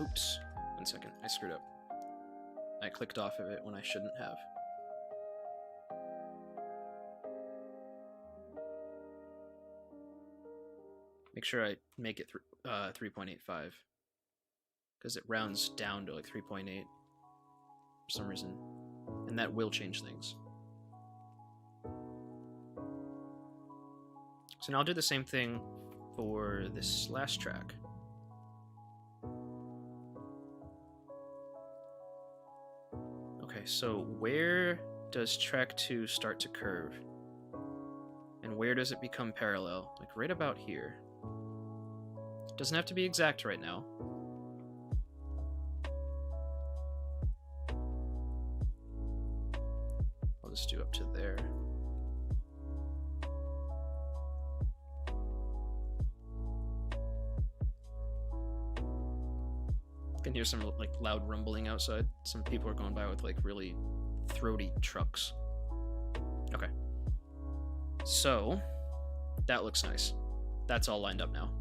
Oops, 1 second, I screwed up. I clicked off of it when I shouldn't have. Make sure I make it 3.85, because it rounds down to like 3.8. for some reason. And that will change things. So now I'll do the same thing for this last track. Okay, so where does track 2 start to curve? And where does it become parallel? Like right about here. Doesn't have to be exact right now. I'll just do up to there. I can hear some like loud rumbling outside. Some people are going by with like really throaty trucks. Okay. So, that looks nice. That's all lined up now.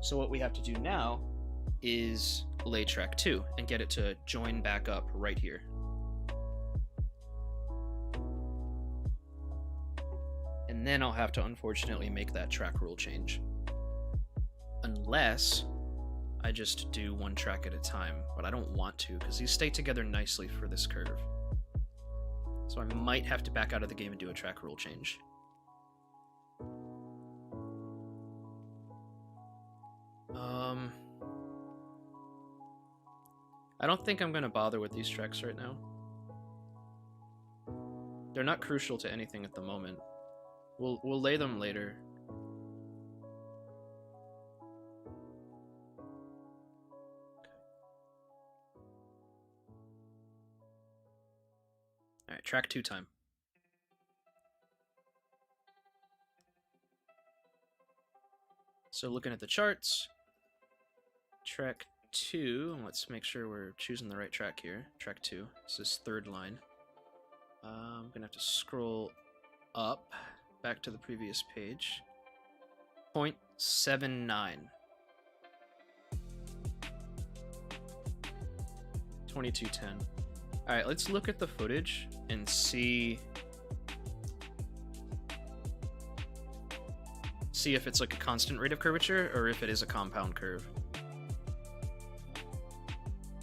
So what we have to do now is lay track 2 and get it to join back up right here. And then I'll have to unfortunately make that track rule change. Unless I just do one track at a time, but I don't want to because these stay together nicely for this curve. So I might have to back out of the game and do a track rule change. I don't think I'm going to bother with these tracks right now. They're not crucial to anything at the moment. We'll lay them later. Alright, track 2 time. So looking at the charts, track 2, let's make sure we're choosing the right track here. Track 2, this is third line. I'm gonna have to scroll up, back to the previous page. 0.79. 2210. Alright, let's look at the footage and see if it's like a constant rate of curvature or if it is a compound curve.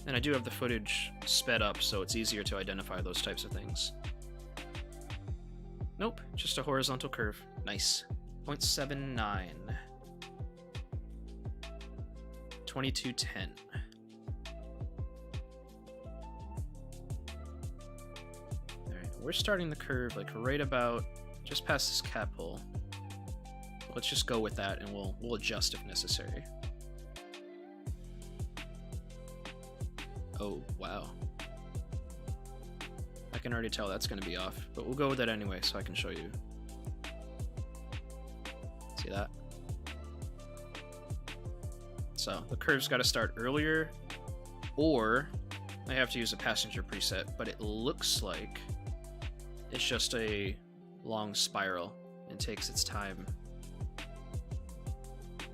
And I do have the footage sped up, so it's easier to identify those types of things. Nope, just a horizontal curve. Nice. 0.79. 2210. Alright, we're starting the curve like right about just past this cap hole. Let's just go with that and we'll adjust if necessary. Oh, wow. I can already tell that's going to be off, but we'll go with that anyway so I can show you. See that? So, the curve's got to start earlier, or I have to use a passenger preset, but it looks like it's just a long spiral and takes its time.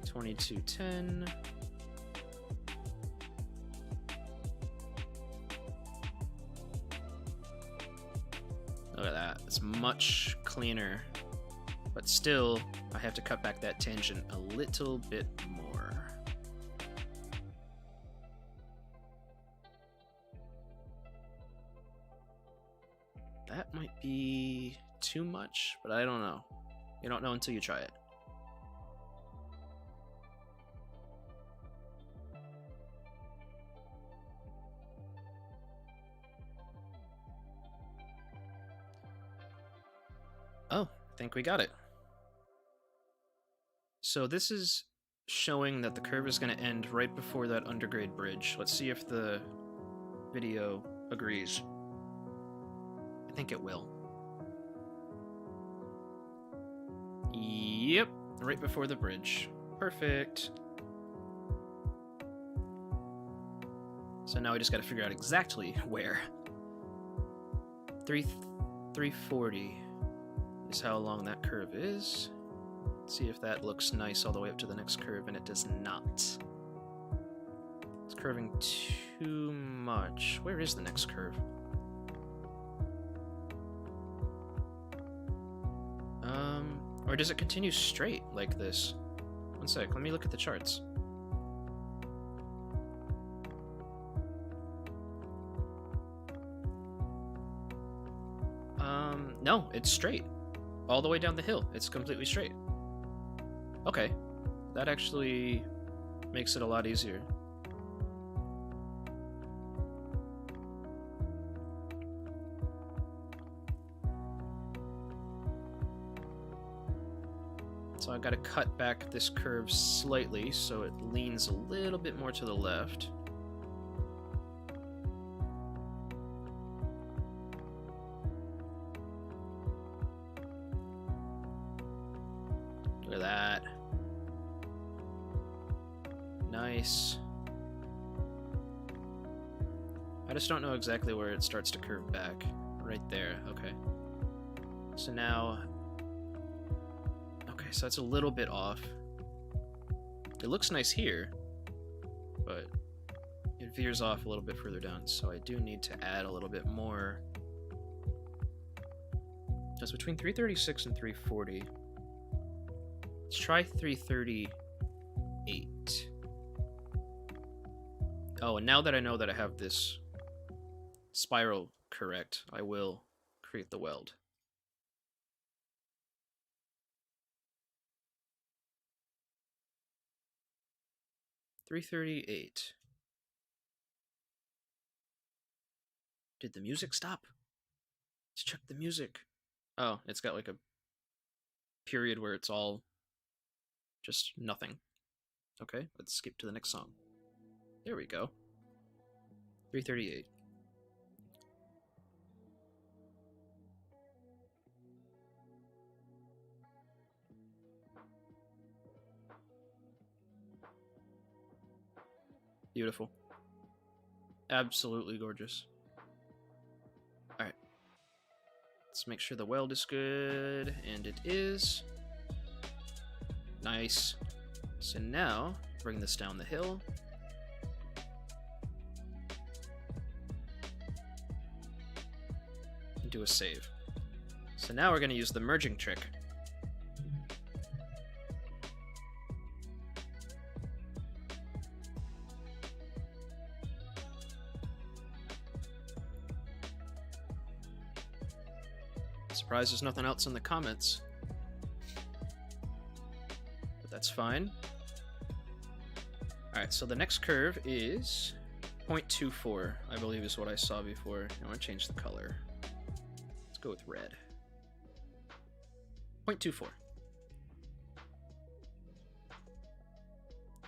2210. Look at that, it's much cleaner, but still I have to cut back that tangent a little bit more. That might be too much, but I don't know. You don't know until you try it. Oh, I think we got it. So this is showing that the curve is going to end right before that undergrade bridge. Let's see if the video agrees. I think it will. Yep, right before the bridge. Perfect. So now we just got to figure out exactly where. 340 is how long that curve is. Let's see if that looks nice all the way up to the next curve, and it does not. It's curving too much. Where is the next curve? Or does it continue straight like this? One sec, let me look at the charts. No, it's straight. All the way down the hill. It's completely straight. Okay. That actually makes it a lot easier. So I've got to cut back this curve slightly so it leans a little bit more to the left. Look at that. Nice. I just don't know exactly where it starts to curve back. Right there, okay. So now... Okay, so it's a little bit off. It looks nice here, but it veers off a little bit further down, so I do need to add a little bit more. It's between 336 and 340. Let's try 338. Oh, and now that I know that I have this spiral correct, I will create the weld. $338. Did the music stop? Let's check the music. Oh, it's got like a period where it's all just nothing. Okay, let's skip to the next song. There we go. 338. Beautiful. Absolutely gorgeous. Alright. Let's make sure the weld is good, and it is. Nice. So now, bring this down the hill. And do a save. So now we're going to use the merging trick. Surprised there's nothing else in the comments. But that's fine. Alright, so the next curve is 0.24, I believe is what I saw before. I want to change the color. Let's go with red. 0.24.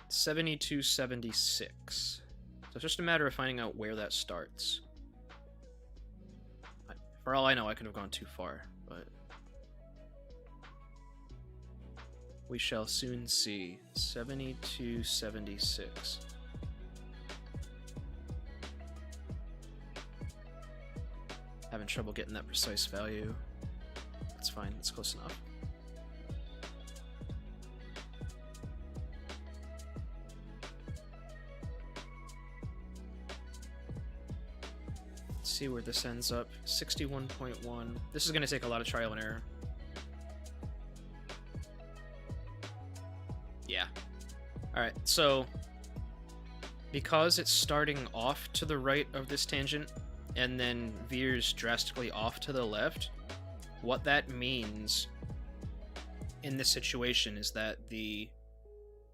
7276. So it's just a matter of finding out where that starts. For all I know, I could have gone too far, but we shall soon see. 7276. Having trouble getting that precise value. That's fine, that's close enough. See where this ends up. 61.1. This is going to take a lot of trial and error. Yeah. Alright, so because it's starting off to the right of this tangent and then veers drastically off to the left, what that means in this situation is that the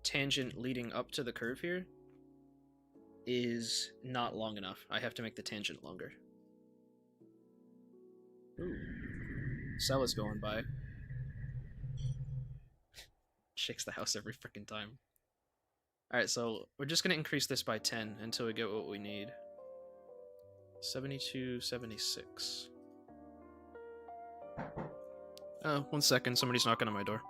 tangent leading up to the curve here is not long enough. I have to make the tangent longer. Ooh. Cell is going by. Shakes the house every freaking time. Alright, so we're just gonna increase this by 10 until we get what we need. 7276. Oh, 1 second, somebody's knocking on my door.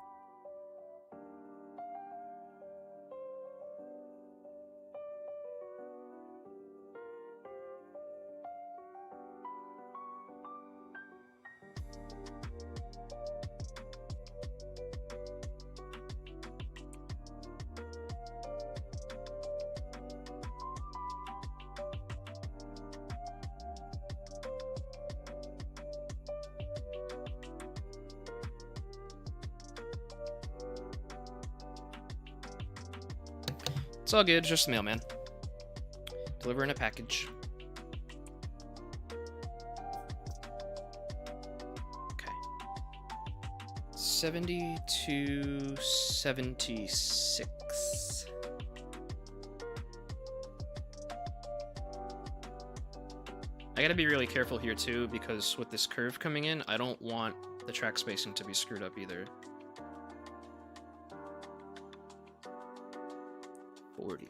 It's all good, just the mailman. Delivering a package. Okay. 7276. I gotta be really careful here too, because with this curve coming in, I don't want the track spacing to be screwed up either. 40.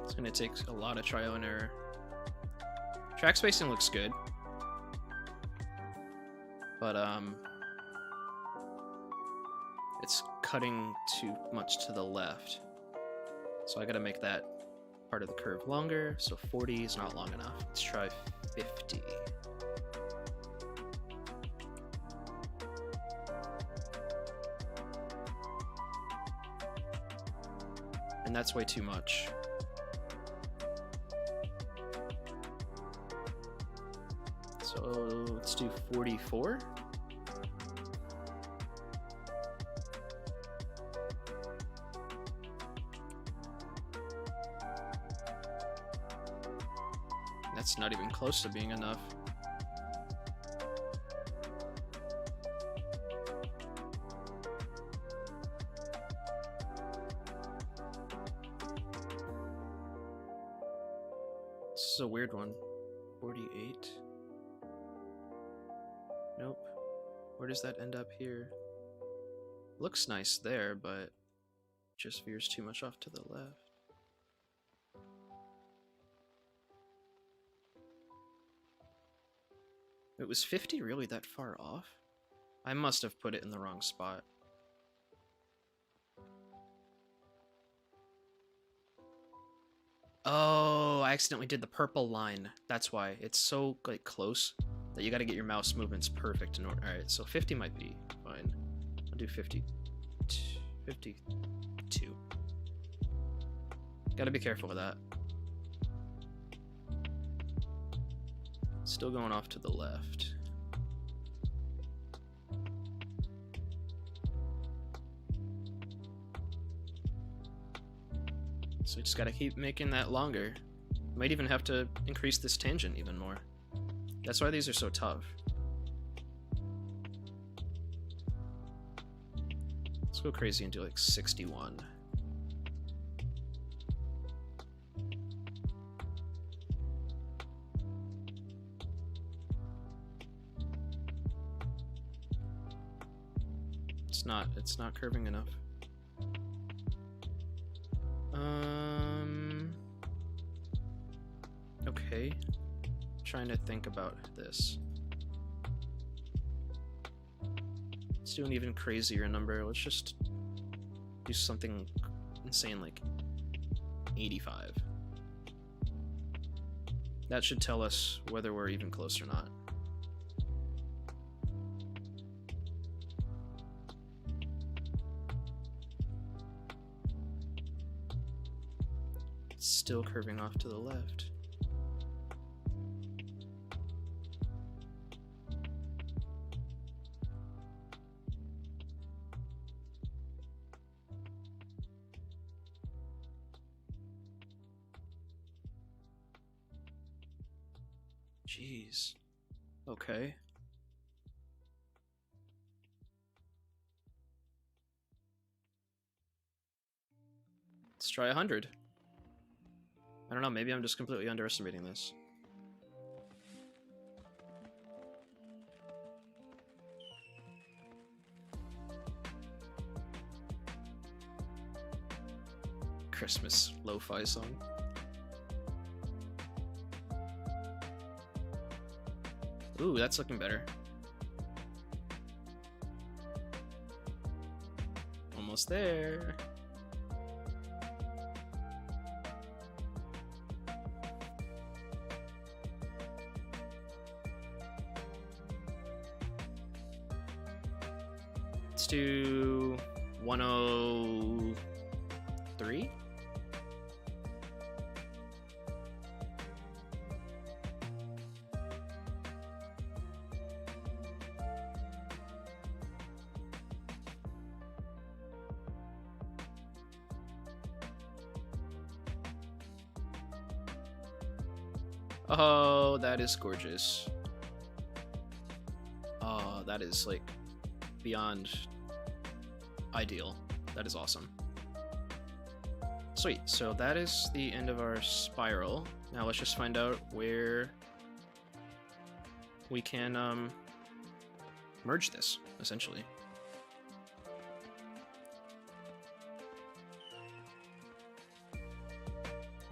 It's gonna take a lot of trial and error. Track spacing looks good, but it's cutting too much to the left. So I gotta make that part of the curve longer, so 40 is not long enough. Let's try 50. And that's way too much. So let's do 44. That's not even close to being enough. This is a weird one. 48. Nope. Where does that end up here? Looks nice there, but just veers too much off to the left. It was 50 really that far off? I must have put it in the wrong spot. Oh, I accidentally did the purple line. That's why. It's so like close that you gotta get your mouse movements perfect in order. Alright, so 50 might be fine. I'll do 50. 52. Gotta be careful with that. Still going off to the left. So we just gotta keep making that longer. Might even have to increase this tangent even more. That's why these are so tough. Let's go crazy and do like 61. It's not curving enough. Okay. Trying to think about this. Let's do an even crazier number. Let's just do something insane like 85. That should tell us whether we're even close or not. It's still curving off to the left. Jeez. Okay. Let's try 100. I don't know, maybe I'm just completely underestimating this. Christmas lo-fi song. Ooh, that's looking better. Almost there. Let's do 103. Oh, that is gorgeous. Oh, that is like beyond ideal. That is awesome. Sweet, so that is the end of our spiral. Now let's just find out where we can merge this, essentially.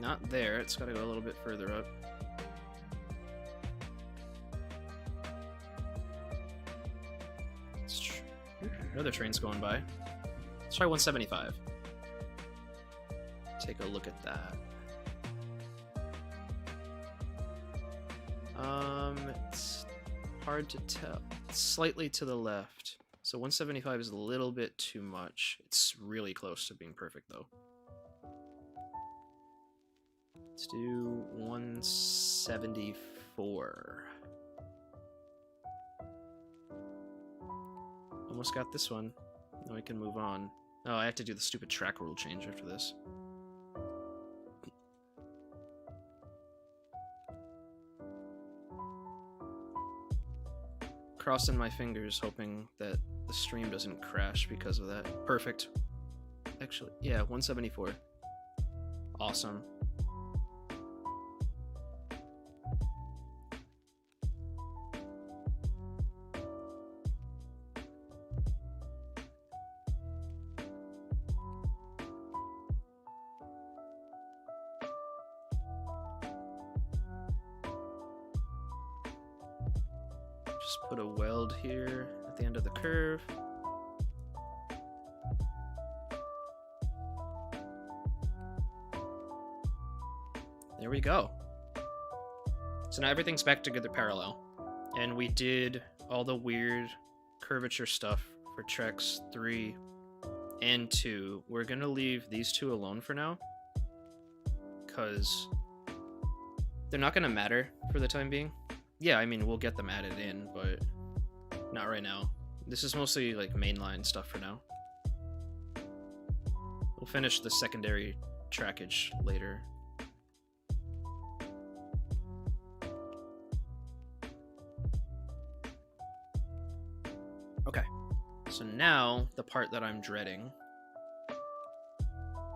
Not there, it's gotta go a little bit further up. Another train's going by. Let's try 175. Take a look at that. It's hard to tell. It's slightly to the left. So 175 is a little bit too much. It's really close to being perfect, though. Let's do 174. Almost got this one. Now we can move on. Oh, I have to do the stupid track rule change after this. Crossing my fingers, hoping that the stream doesn't crash because of that. Perfect. Actually, yeah, 174. Awesome. Just put a weld here at the end of the curve. There we go. So now everything's back together parallel. And we did all the weird curvature stuff for tracks 3 and 2. We're gonna leave these two alone for now, because they're not gonna matter for the time being. Yeah, I mean, we'll get them added in, but not right now. This is mostly like mainline stuff for now. We'll finish the secondary trackage later. Okay, so now the part that I'm dreading,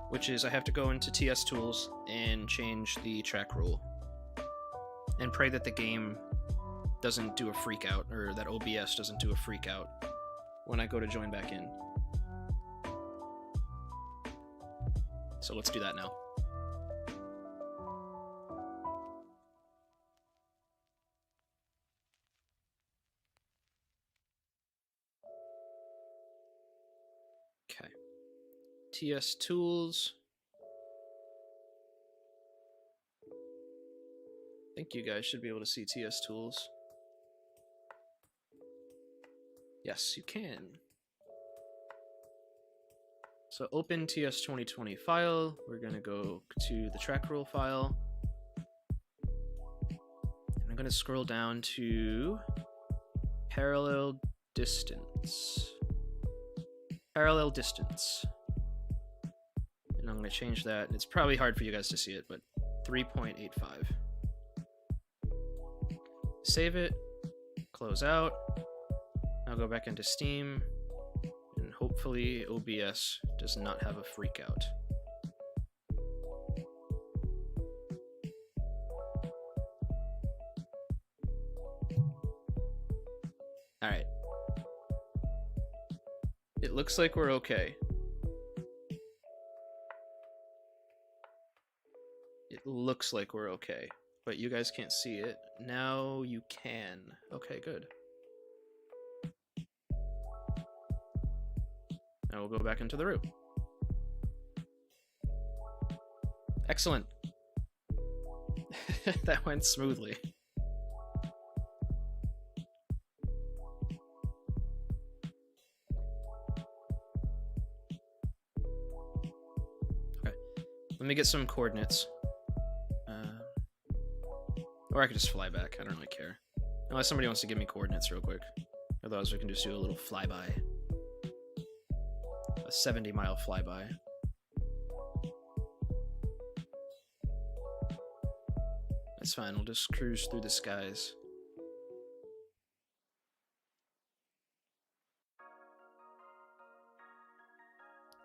which is I have to go into TS Tools and change the track rule and pray that the game doesn't do a freak out, or that OBS doesn't do a freak out when I go to join back in. So let's do that now. Okay. TS Tools. I think you guys should be able to see TS Tools. Yes, you can. So open TS2020 file. We're gonna go to the track rule file. And I'm gonna scroll down to parallel distance. Parallel distance. And I'm gonna change that. It's probably hard for you guys to see it, but 3.85. Save it, close out. I'll go back into Steam, and hopefully OBS does not have a freak out. Alright. It looks like we're okay. It looks like we're okay, but you guys can't see it. Now you can. Okay, good. Now we'll go back into the route. Excellent. That went smoothly. Okay, let me get some coordinates. Or I could just fly back, I don't really care. Unless somebody wants to give me coordinates real quick. Otherwise we can just do a little flyby. A 70-mile flyby. That's fine, we'll just cruise through the skies.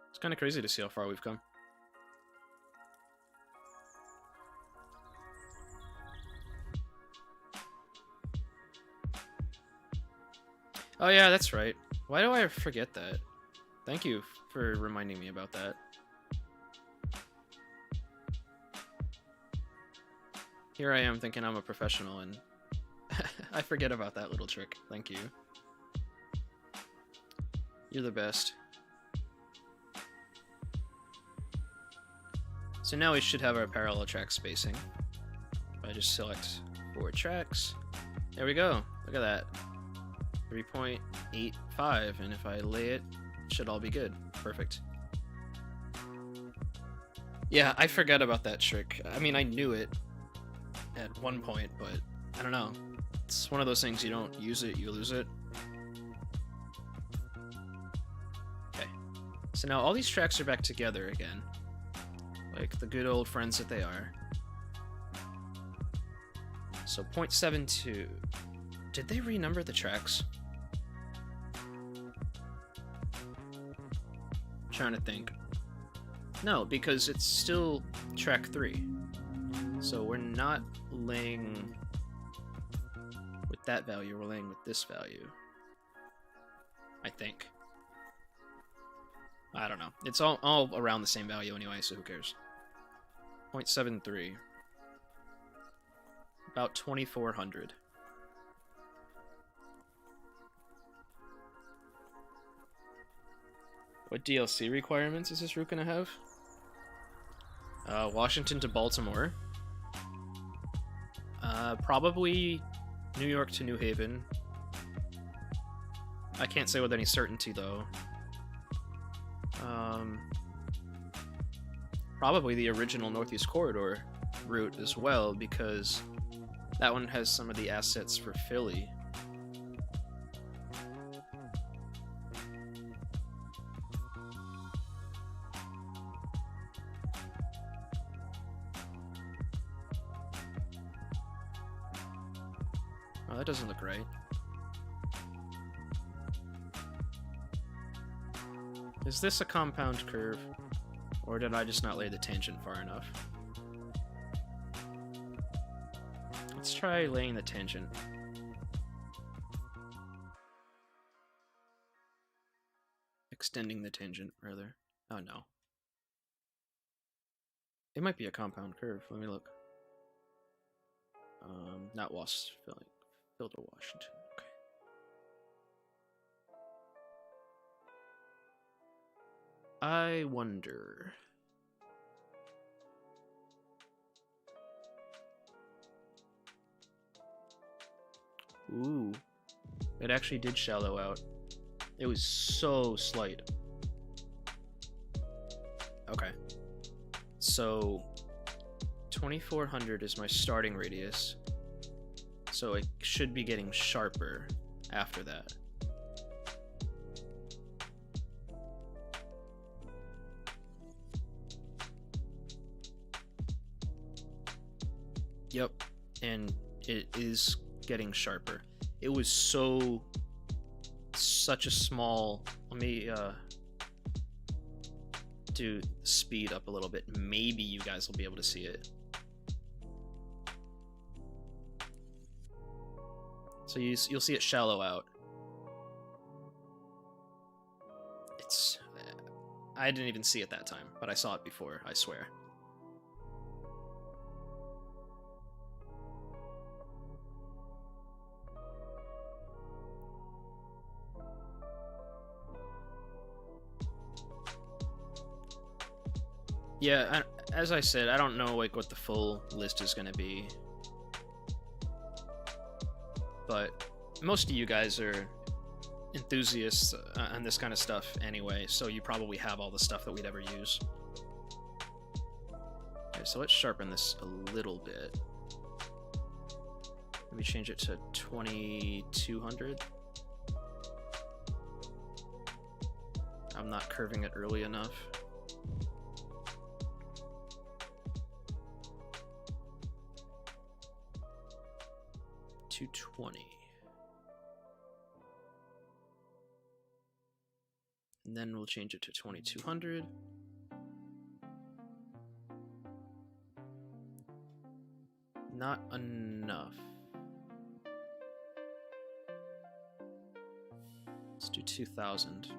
It's kind of crazy to see how far we've come. Oh yeah, that's right. Why do I forget that? Thank you for reminding me about that. Here I am thinking I'm a professional and I forget about that little trick. Thank you. You're the best. So now we should have our parallel track spacing. I just select 4 tracks. There we go. Look at that. 3.85, and if I lay it, it should all be good. Perfect. Yeah, I forgot about that trick. I mean, I knew it at one point, but I don't know. It's one of those things, you don't use it, you lose it. Okay. So now all these tracks are back together again. Like the good old friends that they are. So 0.72. Did they renumber the tracks? I'm trying to think. No, because it's still track 3. So we're not laying with that value, we're laying with this value. I think. I don't know. It's all around the same value anyway, so who cares? 0.73. About 2400. What DLC requirements is this route gonna have? Washington to Baltimore. Probably New York to New Haven. I can't say with any certainty though. Probably the original Northeast Corridor route as well, because that one has some of the assets for Philly. Oh, that doesn't look right. Is this a compound curve? Or did I just not lay the tangent far enough? Let's try laying the tangent. Extending the tangent, rather. Oh no. It might be a compound curve. Let me look. Not Filter Washington. Okay. I wonder. Ooh. It actually did shallow out. It was so slight. Okay. So 2400 is my starting radius. So it should be getting sharper after that. Yep, and it is getting sharper. It was such a small, let me do speed up a little bit. Maybe you guys will be able to see it. So you'll see it shallow out. I didn't even see it that time, but I saw it before, I swear. Yeah, as I said, I don't know like what the full list is going to be. But most of you guys are enthusiasts on this kind of stuff anyway, so you probably have all the stuff that we'd ever use. Okay, so let's sharpen this a little bit. Let me change it to 2200. I'm not curving it early enough. 220. And then we'll change it to 2200. Not enough. Let's do 2000.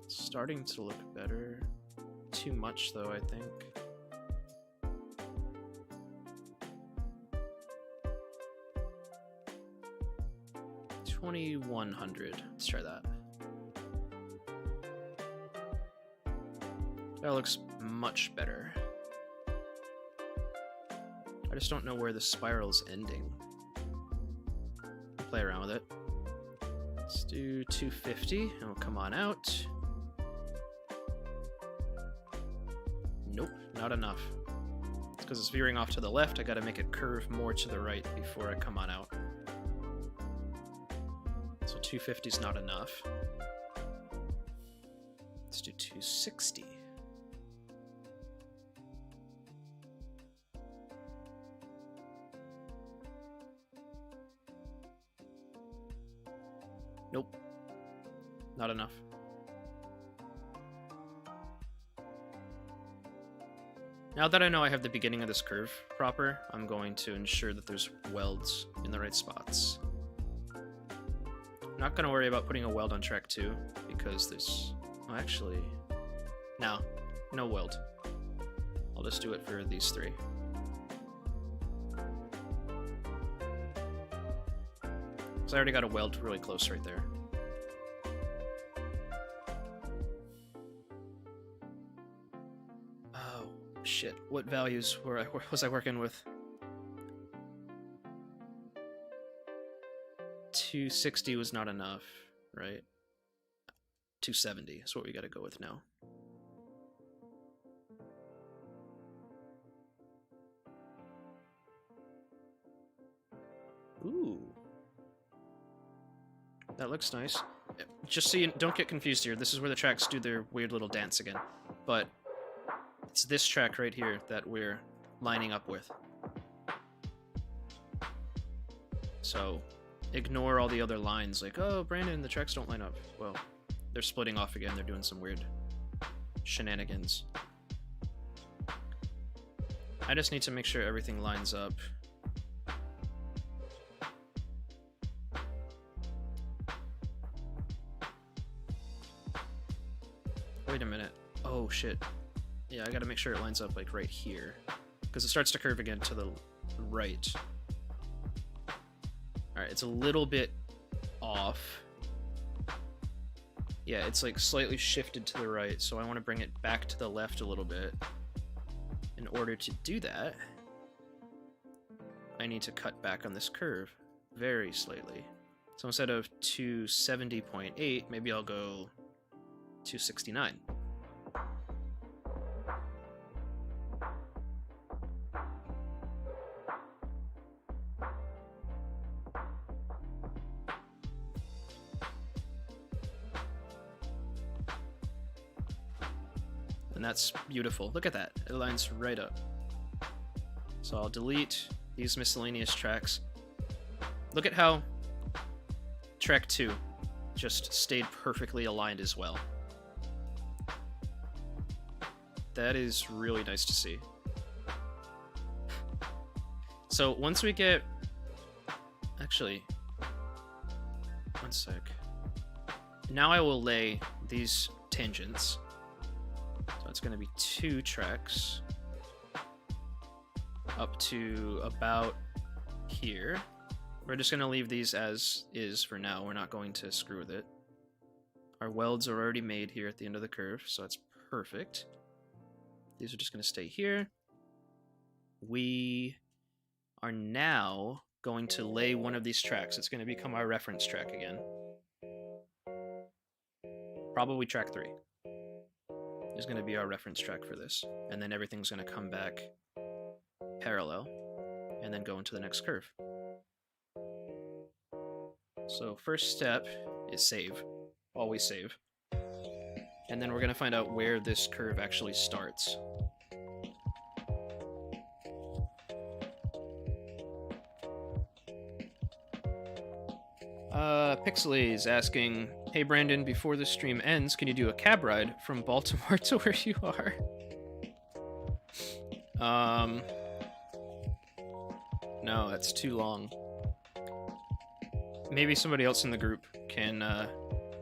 Starting to look better. Too much though, I think. $2,100. Let's try that. That looks much better. I just don't know where the spiral's ending. Play around with it. Let's do 250 and we'll come on out. Nope, not enough. It's because it's veering off to the left. I gotta make it curve more to the right before I come on out. So 250 is not enough. Let's do 260. Nope, not enough. Now that I know I have the beginning of this curve proper, I'm going to ensure that there's welds in the right spots. I'm not going to worry about putting a weld on track 2 because there's... Oh, actually... No weld. I'll just do it for these 3. So I already got a weld really close right there. Oh, shit. What values was I working with? 260 was not enough, right? 270 is what we gotta go with now. Ooh. That looks nice. Just so you don't get confused here, this is where the tracks do their weird little dance again. But it's this track right here that we're lining up with. So ignore all the other lines like, oh, Brandon, the tracks don't line up. Well, they're splitting off again. They're doing some weird shenanigans. I just need to make sure everything lines up. Wait a minute. Oh, shit. Yeah, I gotta make sure it lines up, like, right here. Because it starts to curve again to the right. Alright, it's a little bit off. Yeah, it's, like, slightly shifted to the right, so I want to bring it back to the left a little bit. In order to do that, I need to cut back on this curve very slightly. So instead of 270.8, maybe I'll go 269. And that's beautiful. Look at that. It lines right up. So I'll delete these miscellaneous tracks. Look at how track 2 just stayed perfectly aligned as well. That is really nice to see. So once we get... Actually, one sec. Now I will lay these tangents. So it's going to be 2 tracks up to about here. We're just going to leave these as is for now. We're not going to screw with it. Our welds are already made here at the end of the curve, so that's perfect. These are just going to stay here. We are now going to lay one of these tracks. It's going to become our reference track again. Probably track 3 is going to be our reference track for this. And then everything's going to come back parallel and then go into the next curve. So first step is save. Always save. And then we're gonna find out where this curve actually starts. Pixely is asking, hey Brandon, before the stream ends, can you do a cab ride from Baltimore to where you are? No, that's too long. Maybe somebody else in the group can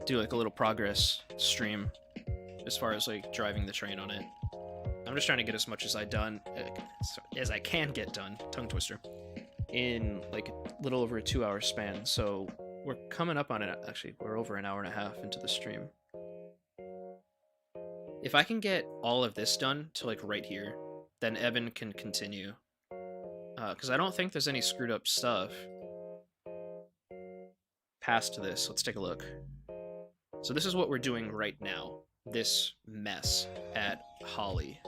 do like a little progress stream as far as like driving the train on it. I'm just trying to get as much as I can get done, tongue twister, in like a little over a 2-hour span. So we're coming up on it. Actually, we're over an hour and a half into the stream. If I can get all of this done to like right here, then Evan can continue. Because I don't think there's any screwed up stuff past this. Let's take a look. So this is what we're doing right now. This mess at Holly.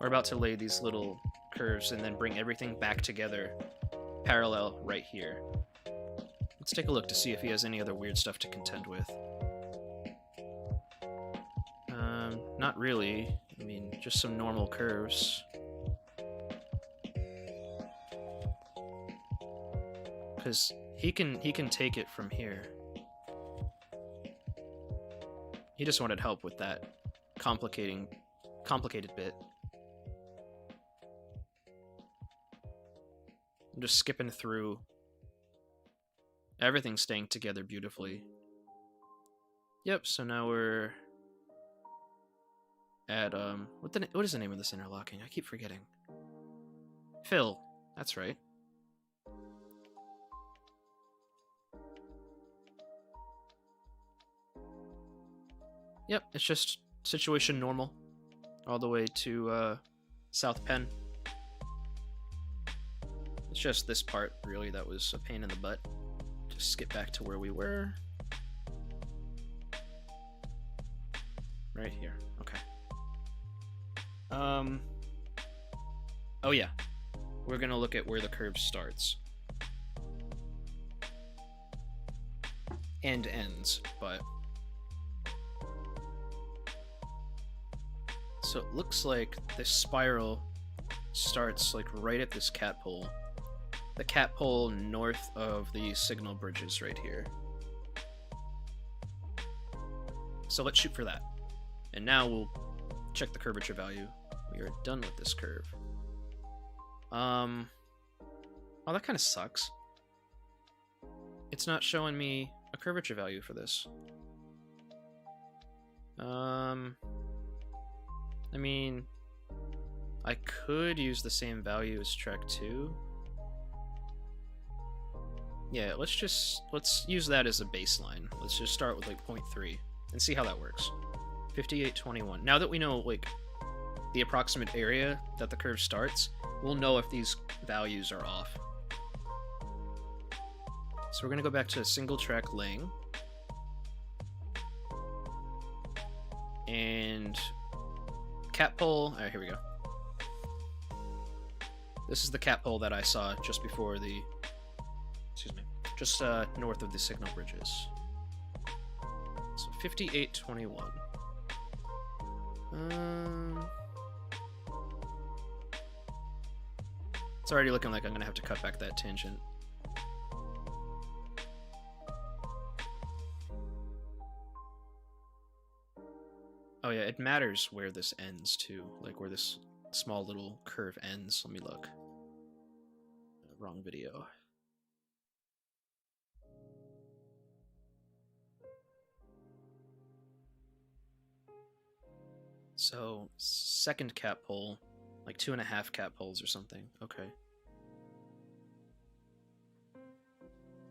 We're about to lay these little curves and then bring everything back together parallel right here. Let's take a look to see if he has any other weird stuff to contend with. Not really. I mean, just some normal curves. Because he can take it from here. He just wanted help with that complicated bit. I'm just skipping through. Everything's staying together beautifully. Yep, so now we're at what is the name of this interlocking? I keep forgetting. Phil, that's right. Yep, it's just situation normal all the way to South Penn. It's just this part really that was a pain in the butt. Just skip back to where we were. Right here. Okay. Oh yeah. We're gonna look at where the curve starts. And ends, but... So it looks like this spiral starts like right at this cat pole. The cat pole north of the signal bridges right here. So let's shoot for that. And now we'll check the curvature value. We are done with this curve. Oh, that kind of sucks. It's not showing me a curvature value for this. I mean, I could use the same value as track 2. Yeah, let's use that as a baseline. Let's just start with like 0.3 and see how that works. 5821. Now that we know like the approximate area that the curve starts, we'll know if these values are off. So we're gonna go back to single track laying. And cat pole, alright, here we go. This is the cat pole that I saw just before the, just north of the signal bridges. So 5821. It's already looking like I'm gonna have to cut back that tangent. Oh yeah, it matters where this ends too, like where this small little curve ends. Let me look. Wrong video. So, second cat pole, like 2.5 cat poles or something. Okay.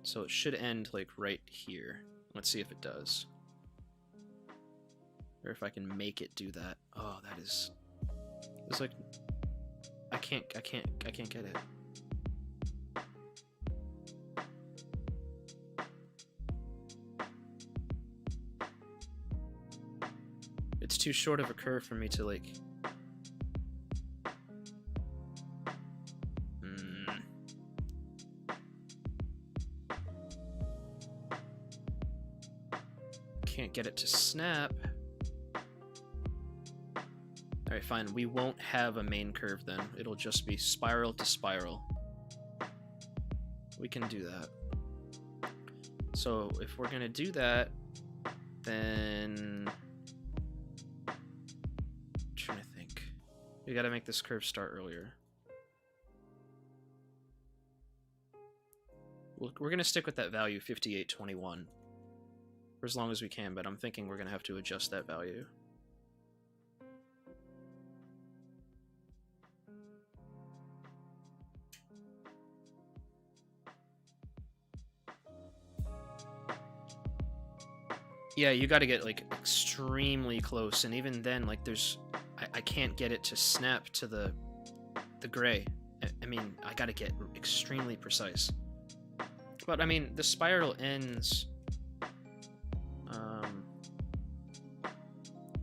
So it should end like right here. Let's see if it does. Or if I can make it do that. Oh, that is... It's like... I can't get it. It's too short of a curve for me to like... can't get it to snap. Alright, fine. We won't have a main curve then. It'll just be spiral to spiral. We can do that. So if we're gonna do that, then I'm trying to think. We gotta make this curve start earlier. We're gonna stick with that value 5821 for as long as we can, but I'm thinking we're gonna have to adjust that value. Yeah, you got to get like extremely close, and even then, like I can't get it to snap to the gray. I mean, I got to get extremely precise. But I mean, the spiral ends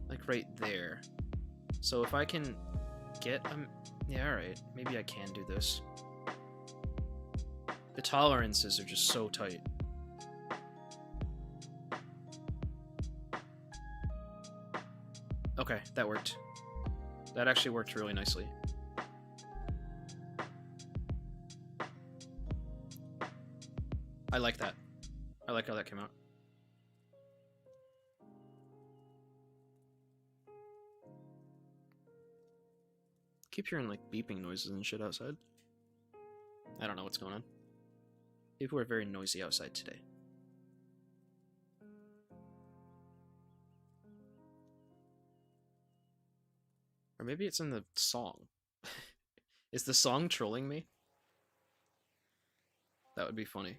like right there. So if I can get yeah, all right, maybe I can do this. The tolerances are just so tight. Okay, that worked. That actually worked really nicely. I like that. I like how that came out. Keep hearing like beeping noises and shit outside. I don't know what's going on. People are very noisy outside today. Or maybe it's in the song. Is the song trolling me? That would be funny.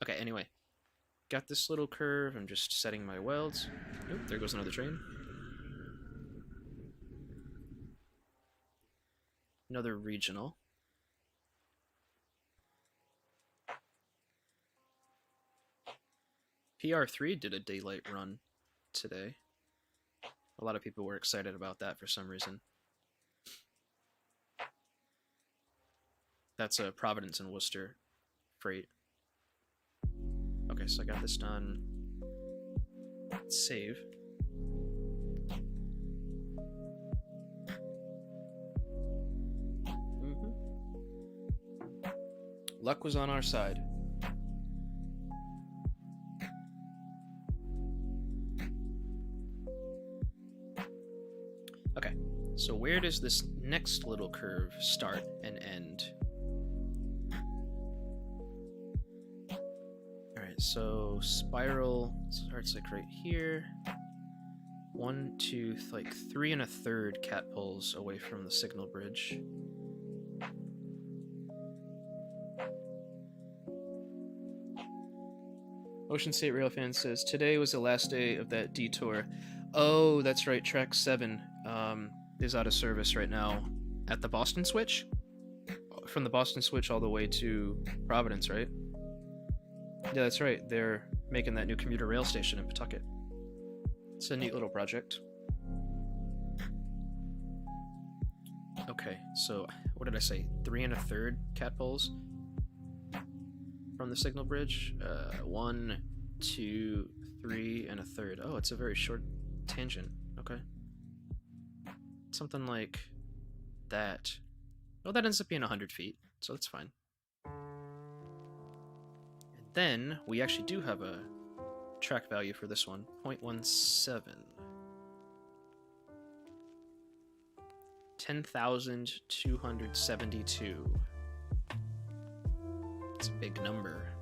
Okay, anyway. Got this little curve. I'm just setting my welds. Oop, there goes another train. Another regional. PR3 did a daylight run today. A lot of people were excited about that for some reason. That's a Providence and Worcester freight. Okay, so I got this done. Let's save. Luck was on our side. Okay, so where does this next little curve start and end? Alright, so spiral starts like right here. 1, 2, like 3 1/3 cat poles away from the signal bridge. Ocean State Railfan says, today was the last day of that detour. Oh, that's right, track 7 is out of service right now at the Boston Switch? From the Boston Switch all the way to Providence, right? Yeah, that's right. They're making that new commuter rail station in Pawtucket. It's a neat little project. Okay, so what did I say? 3 1/3 cat poles from the signal bridge. 1, 2, 3 1/3. Oh, it's a very short tangent. Okay. Something like that. Oh, that ends up being 100 feet, so that's fine. And then we actually do have a track value for this one, 0.17. 10,272. It's a big number.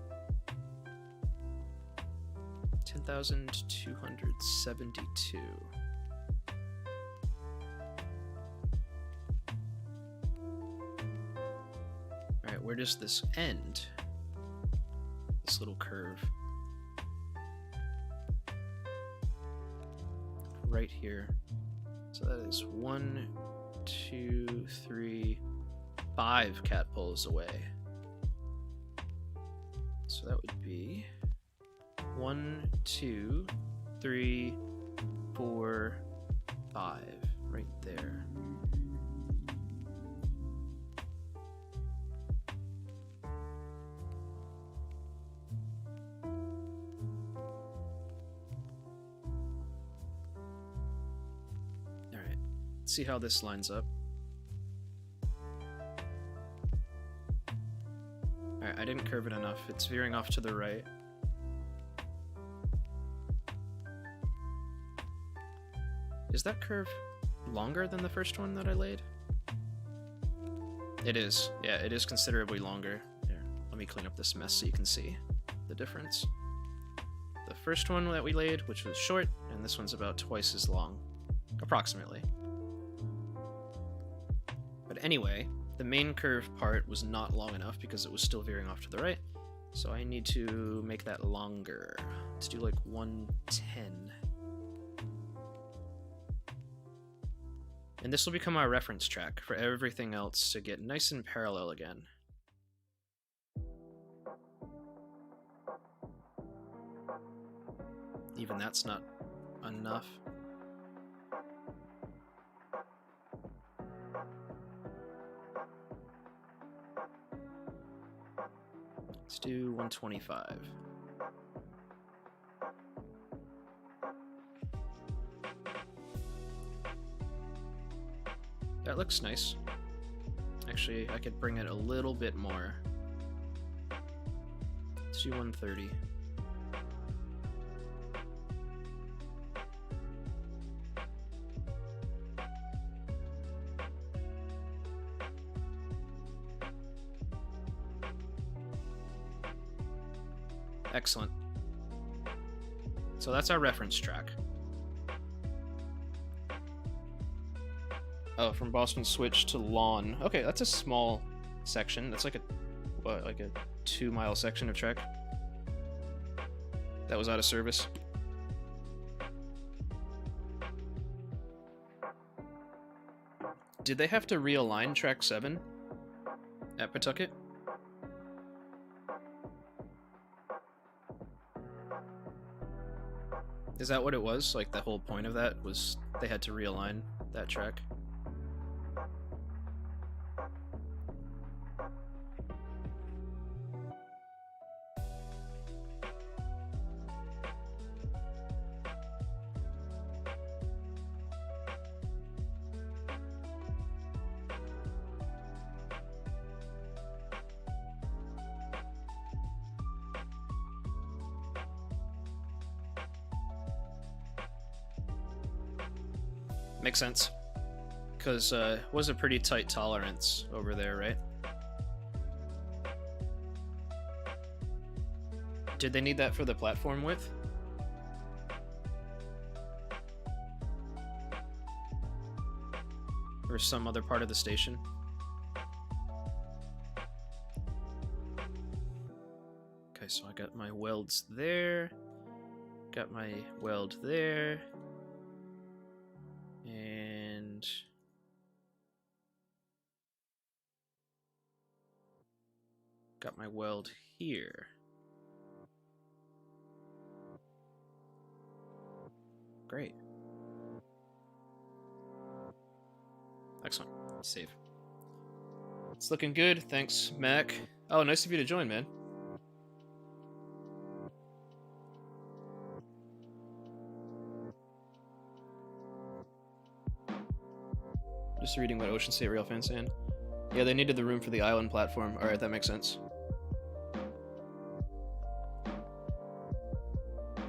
10,272. Alright, where does this end? This little curve. Right here. So that is 1, 2, 3, 5 cat poles away. So that would be 1, 2, 3, 4, 5, right there. Let's see how this lines up. Alright, I didn't curve it enough. It's veering off to the right. Is that curve longer than the first one that I laid? It is. Yeah, it is considerably longer. Here, let me clean up this mess so you can see the difference. The first one that we laid, which was short, and this one's about twice as long. Approximately. But anyway, the main curve part was not long enough because it was still veering off to the right. So I need to make that longer. Let's do like 110. And this will become our reference track for everything else to get nice and parallel again. Even that's not enough. Let's do 125. That looks nice. Actually, I could bring it a little bit more. Let's do 130. Excellent. So that's our reference track. Oh, from Boston Switch to Lawn. Okay, that's a small section. That's like a, what, like a 2-mile section of track that was out of service. Did they have to realign track 7 at Pawtucket? Is that what it was? Like the whole point of that was they had to realign that track? Makes sense. Because it was a pretty tight tolerance over there, right? Did they need that for the platform width? Or some other part of the station? Okay, so I got my welds there. Got my weld there. And got my weld here. Great. Excellent. Save. It's looking good. Thanks, Mac. Oh, nice of you to join, man. Just reading what Ocean State Railfan's saying. Yeah, they needed the room for the island platform. Alright, that makes sense.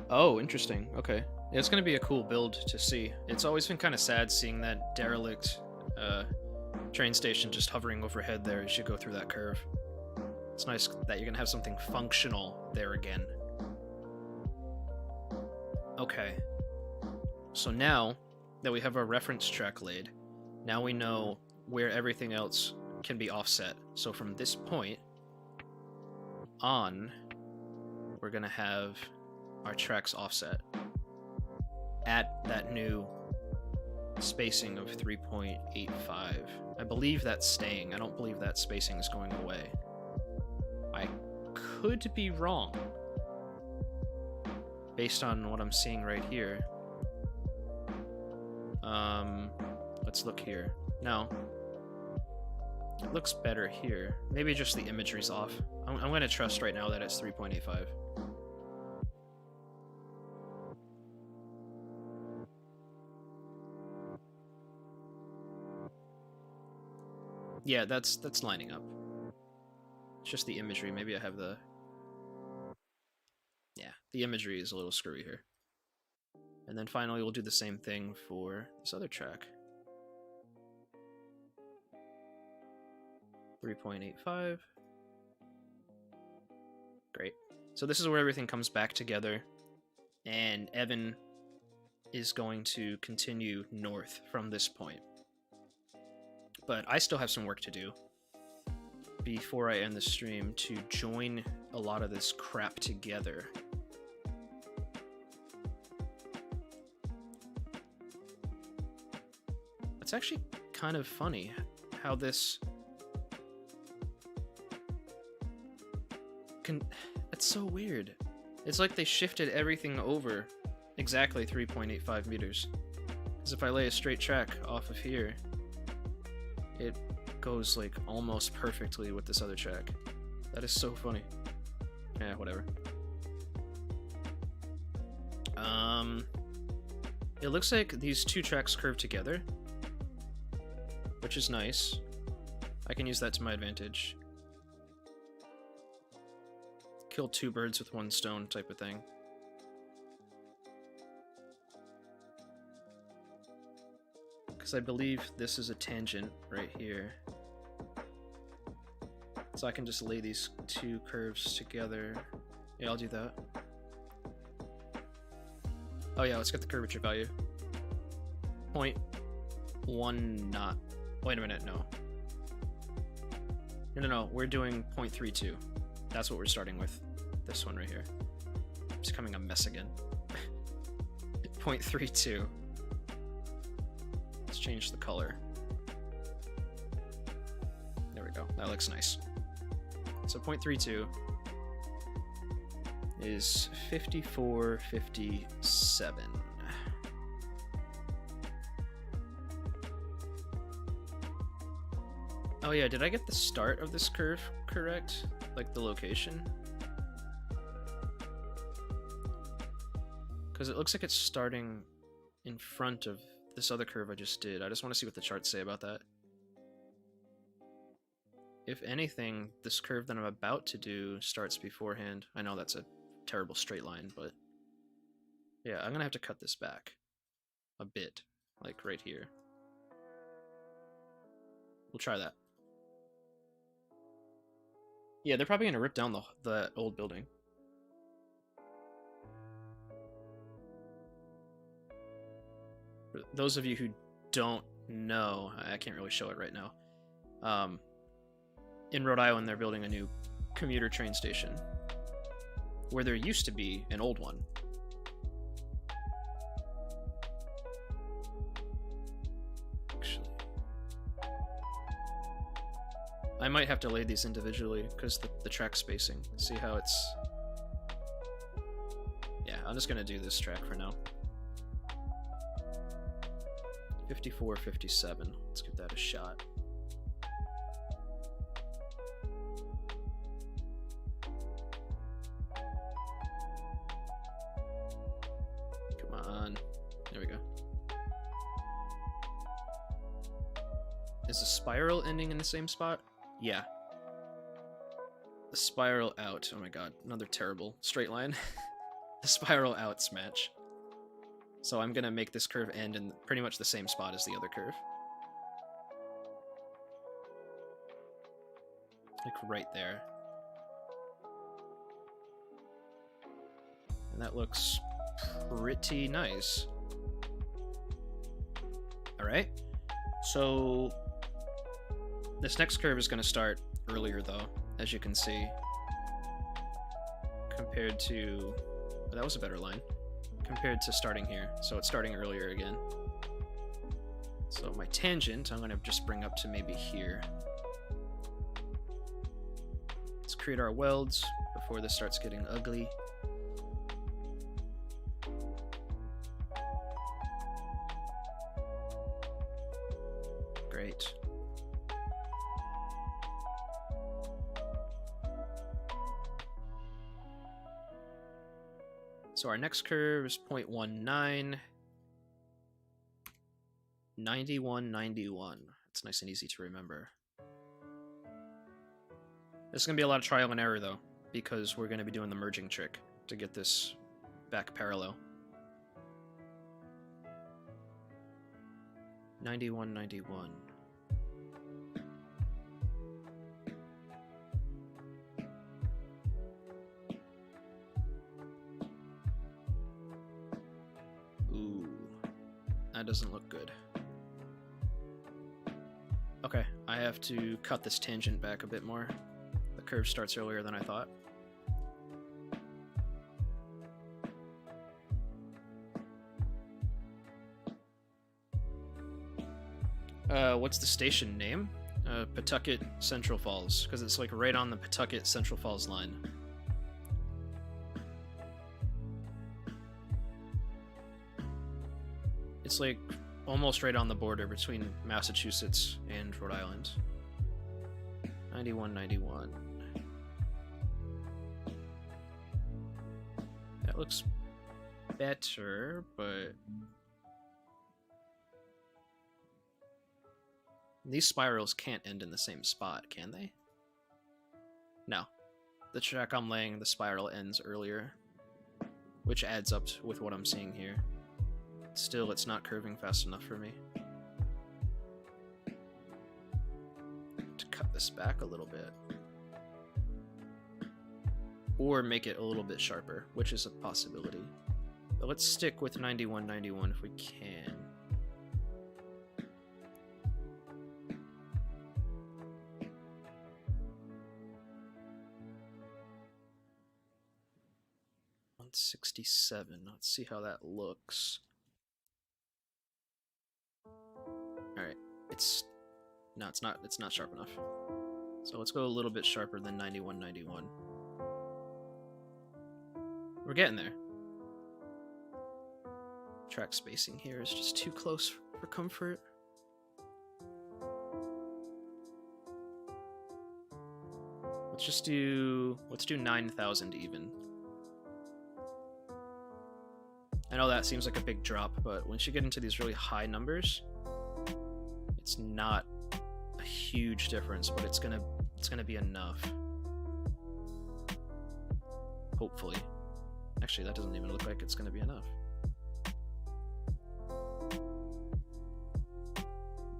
Oh, interesting. Okay. Yeah, it's going to be a cool build to see. It's always been kind of sad seeing that derelict train station just hovering overhead there as you go through that curve. It's nice that you're going to have something functional there again. Okay. So now that we have our reference track laid, now we know where everything else can be offset. So from this point on, we're going to have our tracks offset at that new spacing of 3.85. I believe that's staying. I don't believe that spacing is going away. I could be wrong based on what I'm seeing right here. Let's look here. No. It looks better here. Maybe just the imagery's off. I'm going to trust right now that it's 3.85. Yeah, that's lining up. It's just the imagery. Maybe I have the... Yeah, the imagery is a little screwy here. And then finally we'll do the same thing for this other track. 3.85. Great. So this is where everything comes back together, and Evan is going to continue north from this point. But I still have some work to do before I end the stream to join a lot of this crap together. It's actually kind of funny how this can... It's so weird. It's like they shifted everything over exactly 3.85 meters. Because if I lay a straight track off of here, it goes like almost perfectly with this other track. That is so funny. Yeah, whatever. It looks like these two tracks curve together, which is nice. I can use that to my advantage. Kill two birds with one stone type of thing. Because I believe this is a tangent right here. So I can just lay these two curves together. Yeah, I'll do that. Oh yeah, let's get the curvature value. 0.1 not. Wait a minute, no. No, we're doing 0.32. That's what we're starting with. This one right here. It's becoming a mess again. 0.32. Let's change the color. There we go. That looks nice. So 0.32 is 54.57. Oh yeah, did I get the start of this curve correct? Like the location? Because it looks like it's starting in front of this other curve I just did. I just want to see what the charts say about that. If anything, this curve that I'm about to do starts beforehand. I know that's a terrible straight line, but yeah, I'm gonna have to cut this back a bit, like right here. We'll try that. Yeah, they're probably gonna rip down the old building. For those of you who don't know, I can't really show it right now. In Rhode Island, they're building a new commuter train station where there used to be an old one. Actually, I might have to lay these individually because the track spacing. See how it's... Yeah, I'm just gonna do this track for now. 54.57. Let's give that a shot. Come on. There we go. Is the spiral ending in the same spot? Yeah. The spiral out. Oh my god, another terrible straight line. The spiral out's match. So I'm gonna make this curve end in pretty much the same spot as the other curve. Like right there. And that looks pretty nice. Alright. So this next curve is gonna start earlier though, as you can see. Compared to... Oh, that was a better line. Compared to starting here. So it's starting earlier again. So my tangent, I'm going to just bring up to maybe here. Let's create our welds before this starts getting ugly. Great. So our next curve is 0.19. 91, 91. It's nice and easy to remember. This is going to be a lot of trial and error, though, because we're going to be doing the merging trick to get this back parallel. 91, 91. Ooh, that doesn't look good. Okay, I have to cut this tangent back a bit more. The curve starts earlier than I thought. What's the station name? Pawtucket Central Falls, because it's like right on the Pawtucket Central Falls line. It's like almost right on the border between Massachusetts and Rhode Island. 91, 91. That looks better, but these spirals can't end in the same spot, can they? No. The track I'm laying, the spiral ends earlier, which adds up with what I'm seeing here. Still, it's not curving fast enough for me. To cut this back a little bit. Or make it a little bit sharper, which is a possibility. But let's stick with 91, 91 if we can. $167. Let's see how that looks. Alright, it's not sharp enough. So let's go a little bit sharper than 91, 91. We're getting there. Track spacing here is just too close for comfort. Let's do 9,000 even. I know that seems like a big drop, but once you get into these really high numbers, it's not a huge difference, but it's gonna be enough. Hopefully. Actually, that doesn't even look like it's gonna be enough.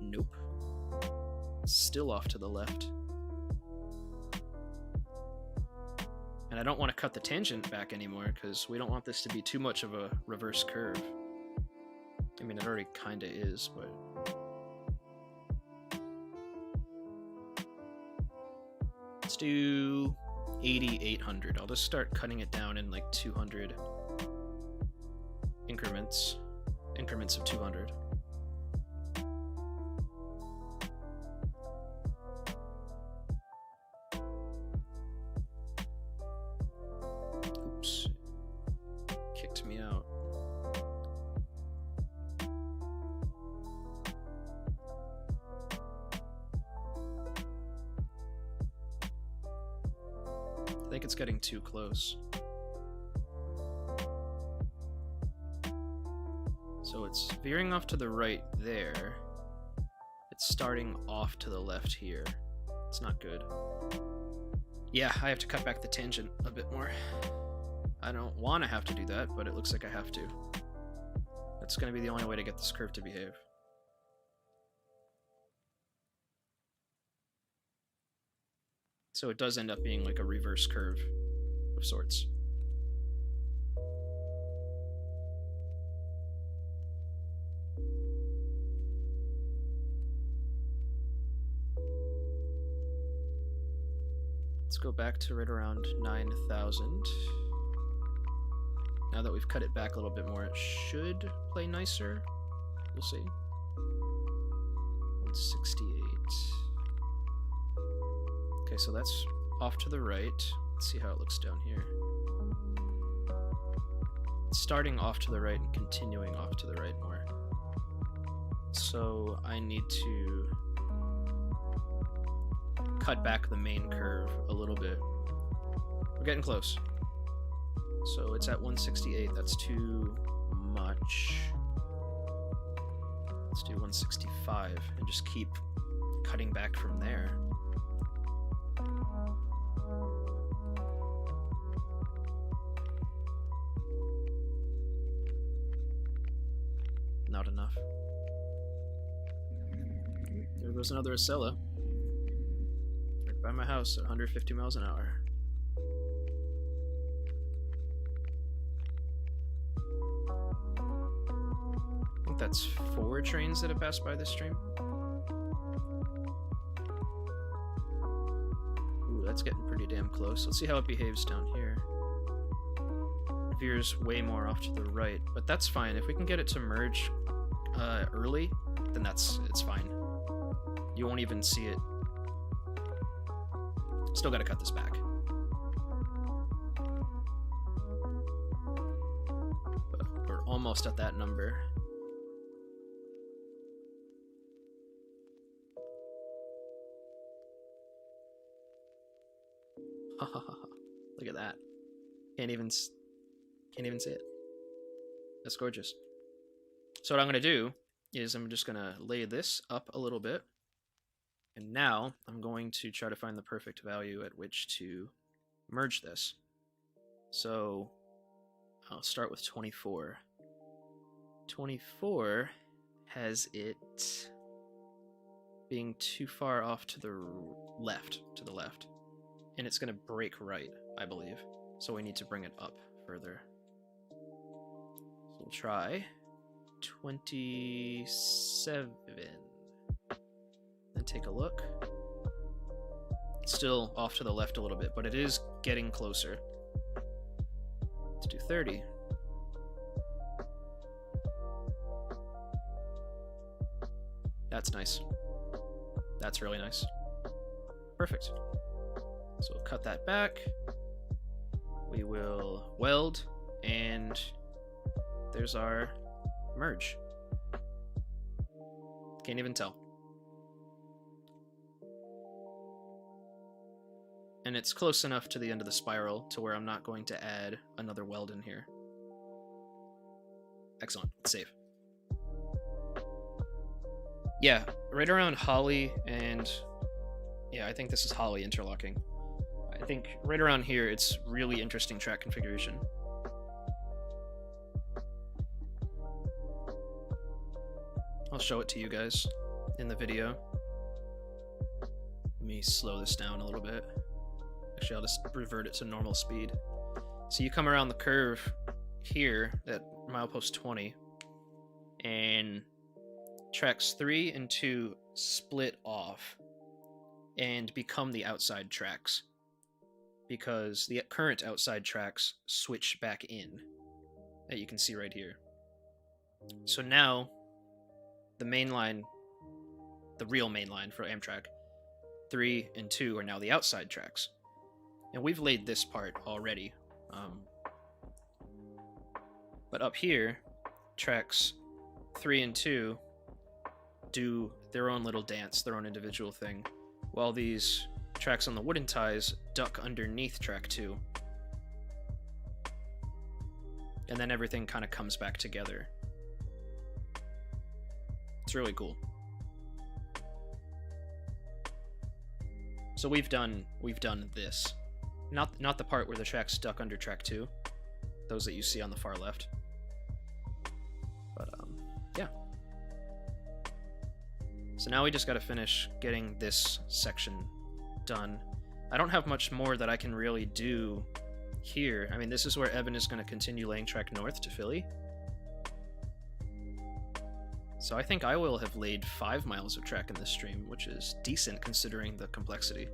Nope. Still off to the left. And I don't want to cut the tangent back anymore because we don't want this to be too much of a reverse curve. I mean, it already kinda is, but let's do 8,800. I'll just start cutting it down in like 200 increments of 200. Oops. Kicked me out. I think it's getting too close. So it's veering off to the right there. It's starting off to the left here. It's not good. Yeah, I have to cut back the tangent a bit more. I don't want to have to do that, but it looks like I have to. That's going to be the only way to get this curve to behave. So it does end up being like a reverse curve of sorts. Let's go back to right around 9,000. Now that we've cut it back a little bit more, it should play nicer. We'll see. 168. Okay, so that's off to the right. Let's see how it looks down here. It's starting off to the right and continuing off to the right more. So I need to cut back the main curve a little bit. We're getting close. So it's at 168. That's too much. Let's do 165 and just keep cutting back from there. not enough. There goes another Acela. Right by my house at 150 miles an hour. I think that's 4 trains that have passed by this stream. Ooh, that's getting pretty damn close. Let's see how it behaves down here. It veers way more off to the right, but that's fine. If we can get it to merge early, then it's fine. You won't even see it. Still gotta cut this back. But we're almost at that number. Look at that. Can't even see it. That's gorgeous. So what I'm gonna do is I'm just gonna lay this up a little bit. And now I'm going to try to find the perfect value at which to merge this. So I'll start with 24. 24 has it being too far off to the left, and it's going to break right, I believe. So we need to bring it up further. So we'll try 27. Then take a look. It's still off to the left a little bit, but it is getting closer. Let's do 30. That's nice. That's really nice. Perfect. So we'll cut that back. We will weld, and there's our merge. Can't even tell. And it's close enough to the end of the spiral to where I'm not going to add another weld in here. Excellent. Let's save. Yeah, right around Holly and... yeah, I think this is Holly interlocking. I think right around here it's really interesting track configuration. I'll show it to you guys in the video. Let me slow this down a little bit. Actually, I'll just revert it to normal speed. So you come around the curve here at milepost 20, and tracks 3 and 2 split off and become the outside tracks, because the current outside tracks switch back in, that you can see right here. So now the main line, the real main line for Amtrak, 3 and 2 are now the outside tracks. And we've laid this part already. But up here, tracks 3 and 2 do their own little dance, their own individual thing, while these tracks on the wooden ties duck underneath track 2. And then everything kind of comes back together. It's really cool. So we've done this. Not the part where the tracks duck under track 2, those that you see on the far left. But yeah. So now we just gotta finish getting this section done. I don't have much more that I can really do here. I mean, this is where Evan is gonna continue laying track north to Philly. So I think I will have laid 5 miles of track in this stream, which is decent considering the complexity.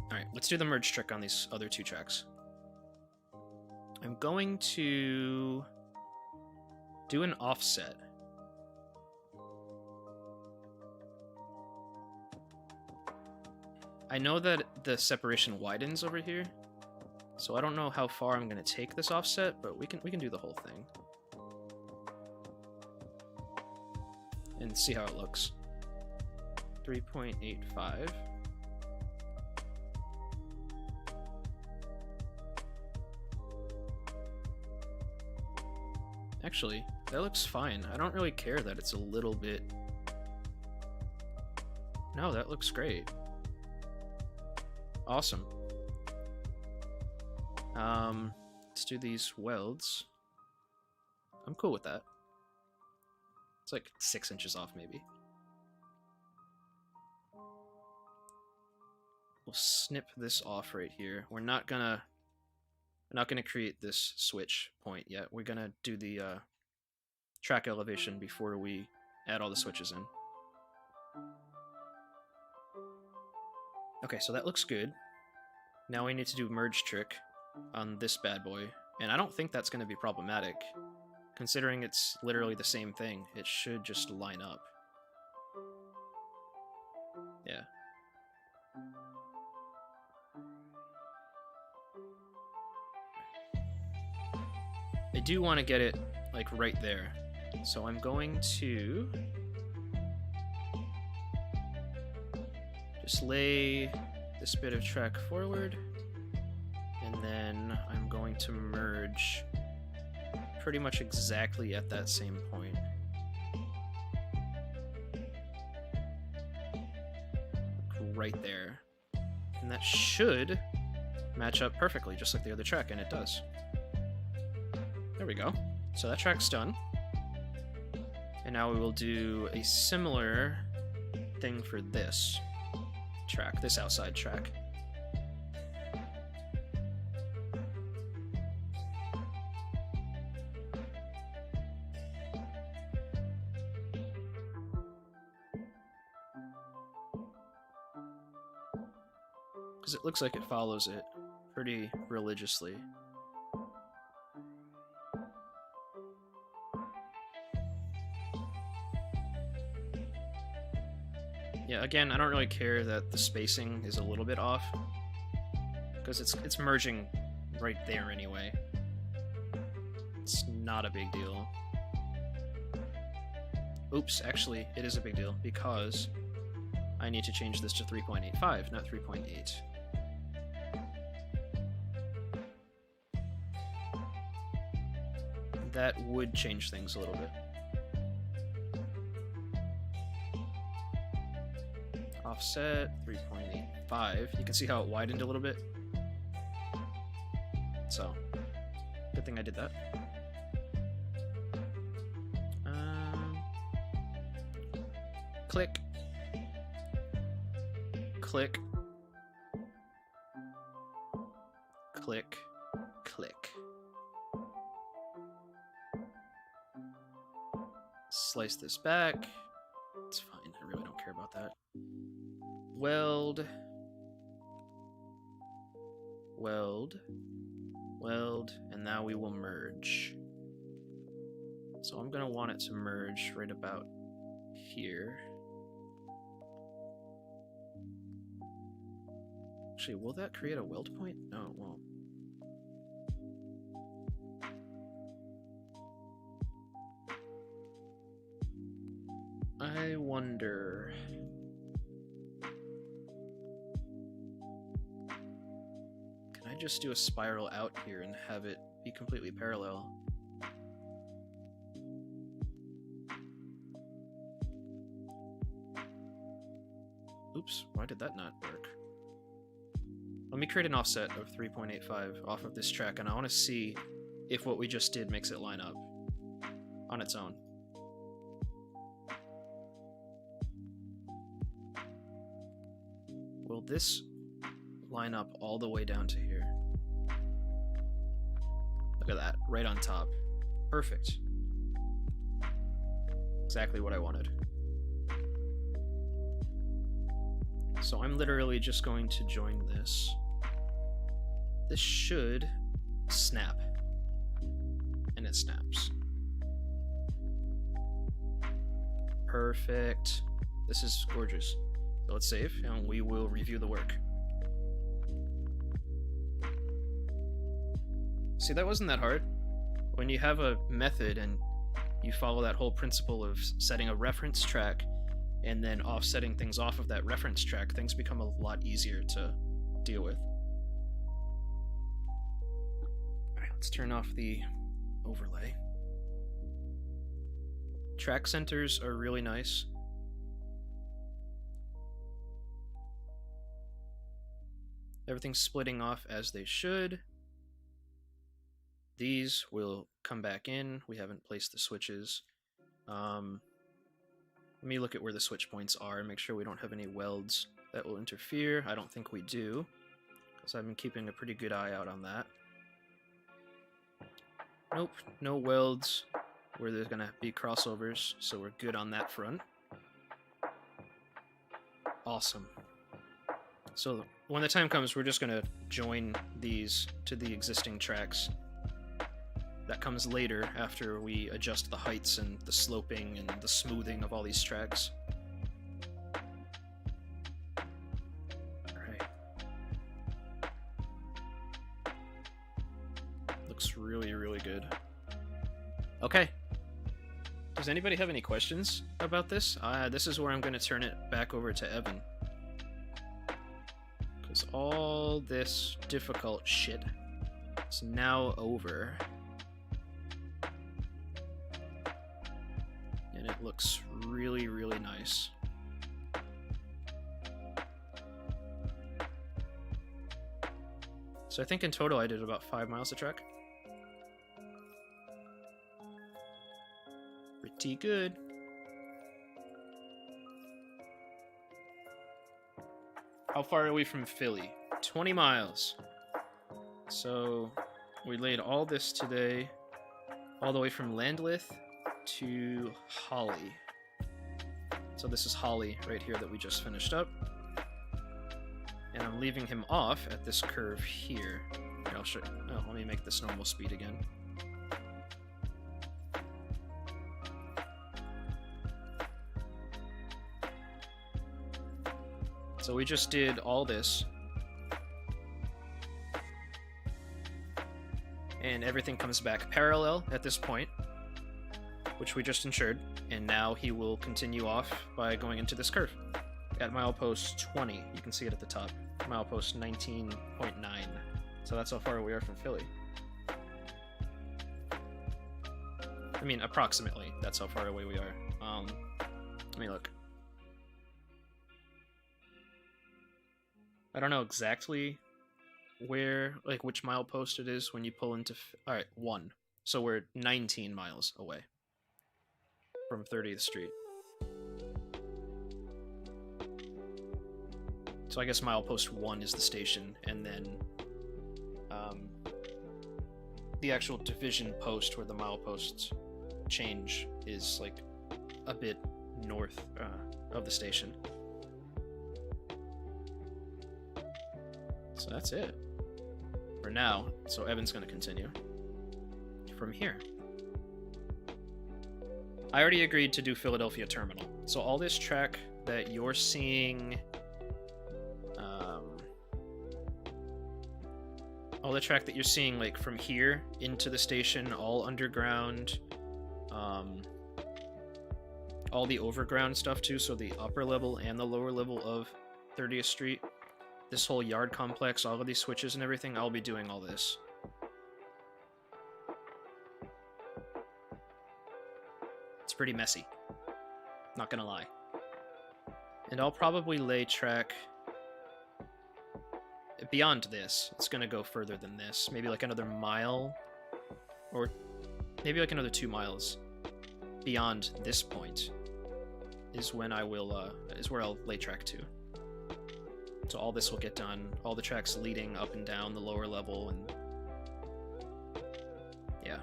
Alright, let's do the merge trick on these other 2 tracks. I'm going to do an offset. I know that the separation widens over here, so I don't know how far I'm going to take this offset, but we can do the whole thing. And see how it looks. 3.85. Actually, that looks fine. I don't really care that it's a little bit... No, that looks great. Awesome. Let's do these welds. I'm cool with that. It's like 6 inches off, maybe. We'll snip this off right here. We're not gonna create this switch point yet. We're gonna do the track elevation before we add all the switches in. Okay, so that looks good. Now we need to do merge trick on this bad boy, and I don't think that's going to be problematic. Considering it's literally the same thing, it should just line up. Yeah. I do want to get it, like, right there. So I'm going to just lay this bit of track forward, and then I'm going to merge pretty much exactly at that same point. Right there. And that should match up perfectly, just like the other track, and it does. There we go. So that track's done. And now we will do a similar thing for this track, this outside track. Because it looks like it follows it pretty religiously. Yeah, again, I don't really care that the spacing is a little bit off, because it's merging right there anyway. It's not a big deal. Oops, actually, it is a big deal, because I need to change this to 3.85, not 3.8. That would change things a little bit. Offset 3.85. You can see how it widened a little bit. So, good thing I did that. Click. Click. Click. Click. Slice this back. It's fine. I really don't care about that. Weld. Weld. Weld. And now we will merge. So I'm going to want it to merge right about here. Actually, will that create a weld point? No, it won't. I wonder... Can I just do a spiral out here and have it be completely parallel? Oops, why did that not work? Let me create an offset of 3.85 off of this track, and I want to see if what we just did makes it line up on its own. Will this line up all the way down to here? Look at that, right on top. Perfect. Exactly what I wanted. So I'm literally just going to join this. This should snap. And it snaps. Perfect. This is gorgeous. So let's save, and we will review the work. See, that wasn't that hard. When you have a method and you follow that whole principle of setting a reference track and then offsetting things off of that reference track, things become a lot easier to deal with. Alright, let's turn off the overlay. Track centers are really nice. Everything's splitting off as they should. These will come back in. We haven't placed the switches. Let me look at where the switch points are and make sure we don't have any welds that will interfere. I don't think we do, because I've been keeping a pretty good eye out on that. Nope, no welds where there's gonna be crossovers, so we're good on that front. Awesome. So when the time comes, we're just gonna join these to the existing tracks. That comes later after we adjust the heights and the sloping and the smoothing of all these tracks. Alright. Looks really, really good. Okay. Does anybody have any questions about this? This is where I'm going to turn it back over to Evan. Because all this difficult shit is now over. And it looks really, really nice. So I think in total I did about 5 miles of track. Pretty good. How far are we from Philly? 20 miles. So we laid all this today, all the way from Landlith to Holly. So this is Holly right here that we just finished up. And I'm leaving him off at this curve here. Here, I'll show you. Oh, let me make this normal speed again. So we just did all this. And everything comes back parallel at this point, which we just ensured, and now he will continue off by going into this curve at milepost 20. You can see it at the top, milepost 19.9. So that's how far we are from Philly. I mean, approximately, that's how far away we are. Let me look. I don't know exactly where, like, which milepost it is when you pull into... Alright, 1. So we're 19 miles away from 30th Street. So I guess milepost 1 is the station, and then the actual division post where the mileposts change is like a bit north of the station. So that's it for now. So Evan's going to continue from here. I already agreed to do Philadelphia Terminal. So all this track that you're seeing, all the track that you're seeing, like from here into the station, all underground, all the overground stuff too, so the upper level and the lower level of 30th Street, this whole yard complex, all of these switches and everything, I'll be doing all this. It's pretty messy, not gonna lie. And I'll probably lay track beyond this. It's gonna go further than this, maybe like another mile, or maybe like another 2 miles beyond this point is when I will is where I'll lay track to. So all this will get done, all the tracks leading up and down the lower level, and yeah.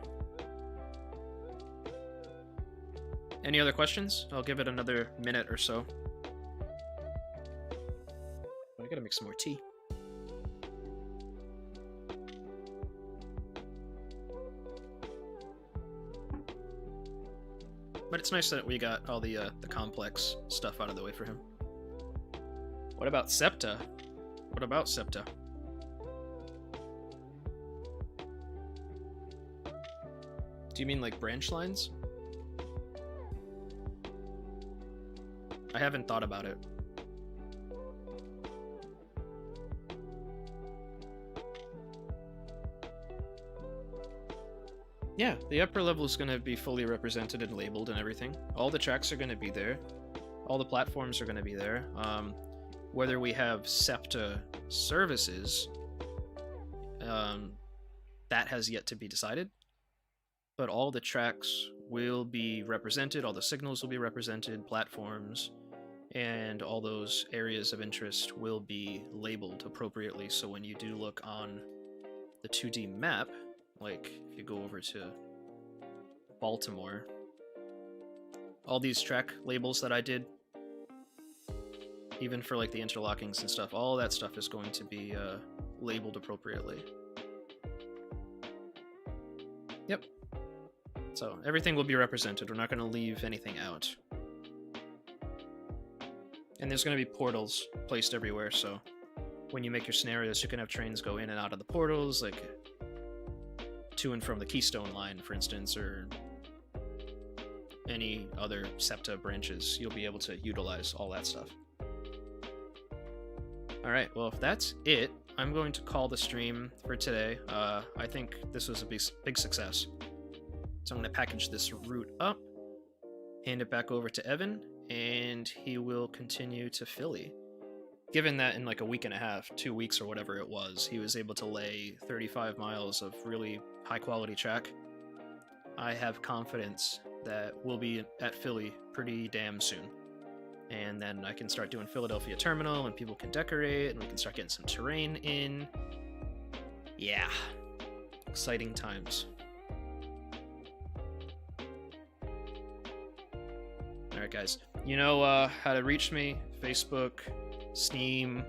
Any other questions? I'll give it another minute or so. I gotta make some more tea. But it's nice that we got all the complex stuff out of the way for him. What about SEPTA? What about SEPTA? Do you mean like branch lines? I haven't thought about it. Yeah, the upper level is going to be fully represented and labeled and everything. All the tracks are going to be there. All the platforms are going to be there. Whether we have SEPTA services, that has yet to be decided. but all the tracks will be represented, all the signals will be represented, platforms, and all those areas of interest will be labeled appropriately. So when you do look on the 2D map, like if you go over to Baltimore, all these track labels that I did, even for like the interlockings and stuff, all that stuff is going to be labeled appropriately. Yep. So everything will be represented. We're not going to leave anything out. And there's going to be portals placed everywhere, so when you make your scenarios, you can have trains go in and out of the portals, like to and from the Keystone Line, for instance, or any other SEPTA branches. You'll be able to utilize all that stuff. Alright, well, if that's it, I'm going to call the stream for today. I think this was a big success. So I'm going to package this route up, hand it back over to Evan, and he will continue to Philly. Given that in like a week and a half, 2 weeks or whatever it was, he was able to lay 35 miles of really high quality track, I have confidence that we'll be at Philly pretty damn soon. And then I can start doing Philadelphia Terminal, and people can decorate, and we can start getting some terrain in. Yeah. Exciting times. Alright guys, you know how to reach me: Facebook, Steam,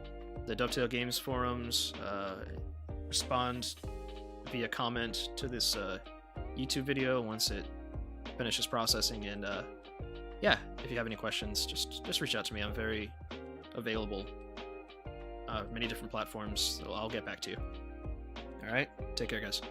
the Dovetail Games forums, respond via comment to this YouTube video once it finishes processing, and yeah, if you have any questions, just reach out to me. I'm very available. Many different platforms, so I'll get back to you. Alright, take care guys.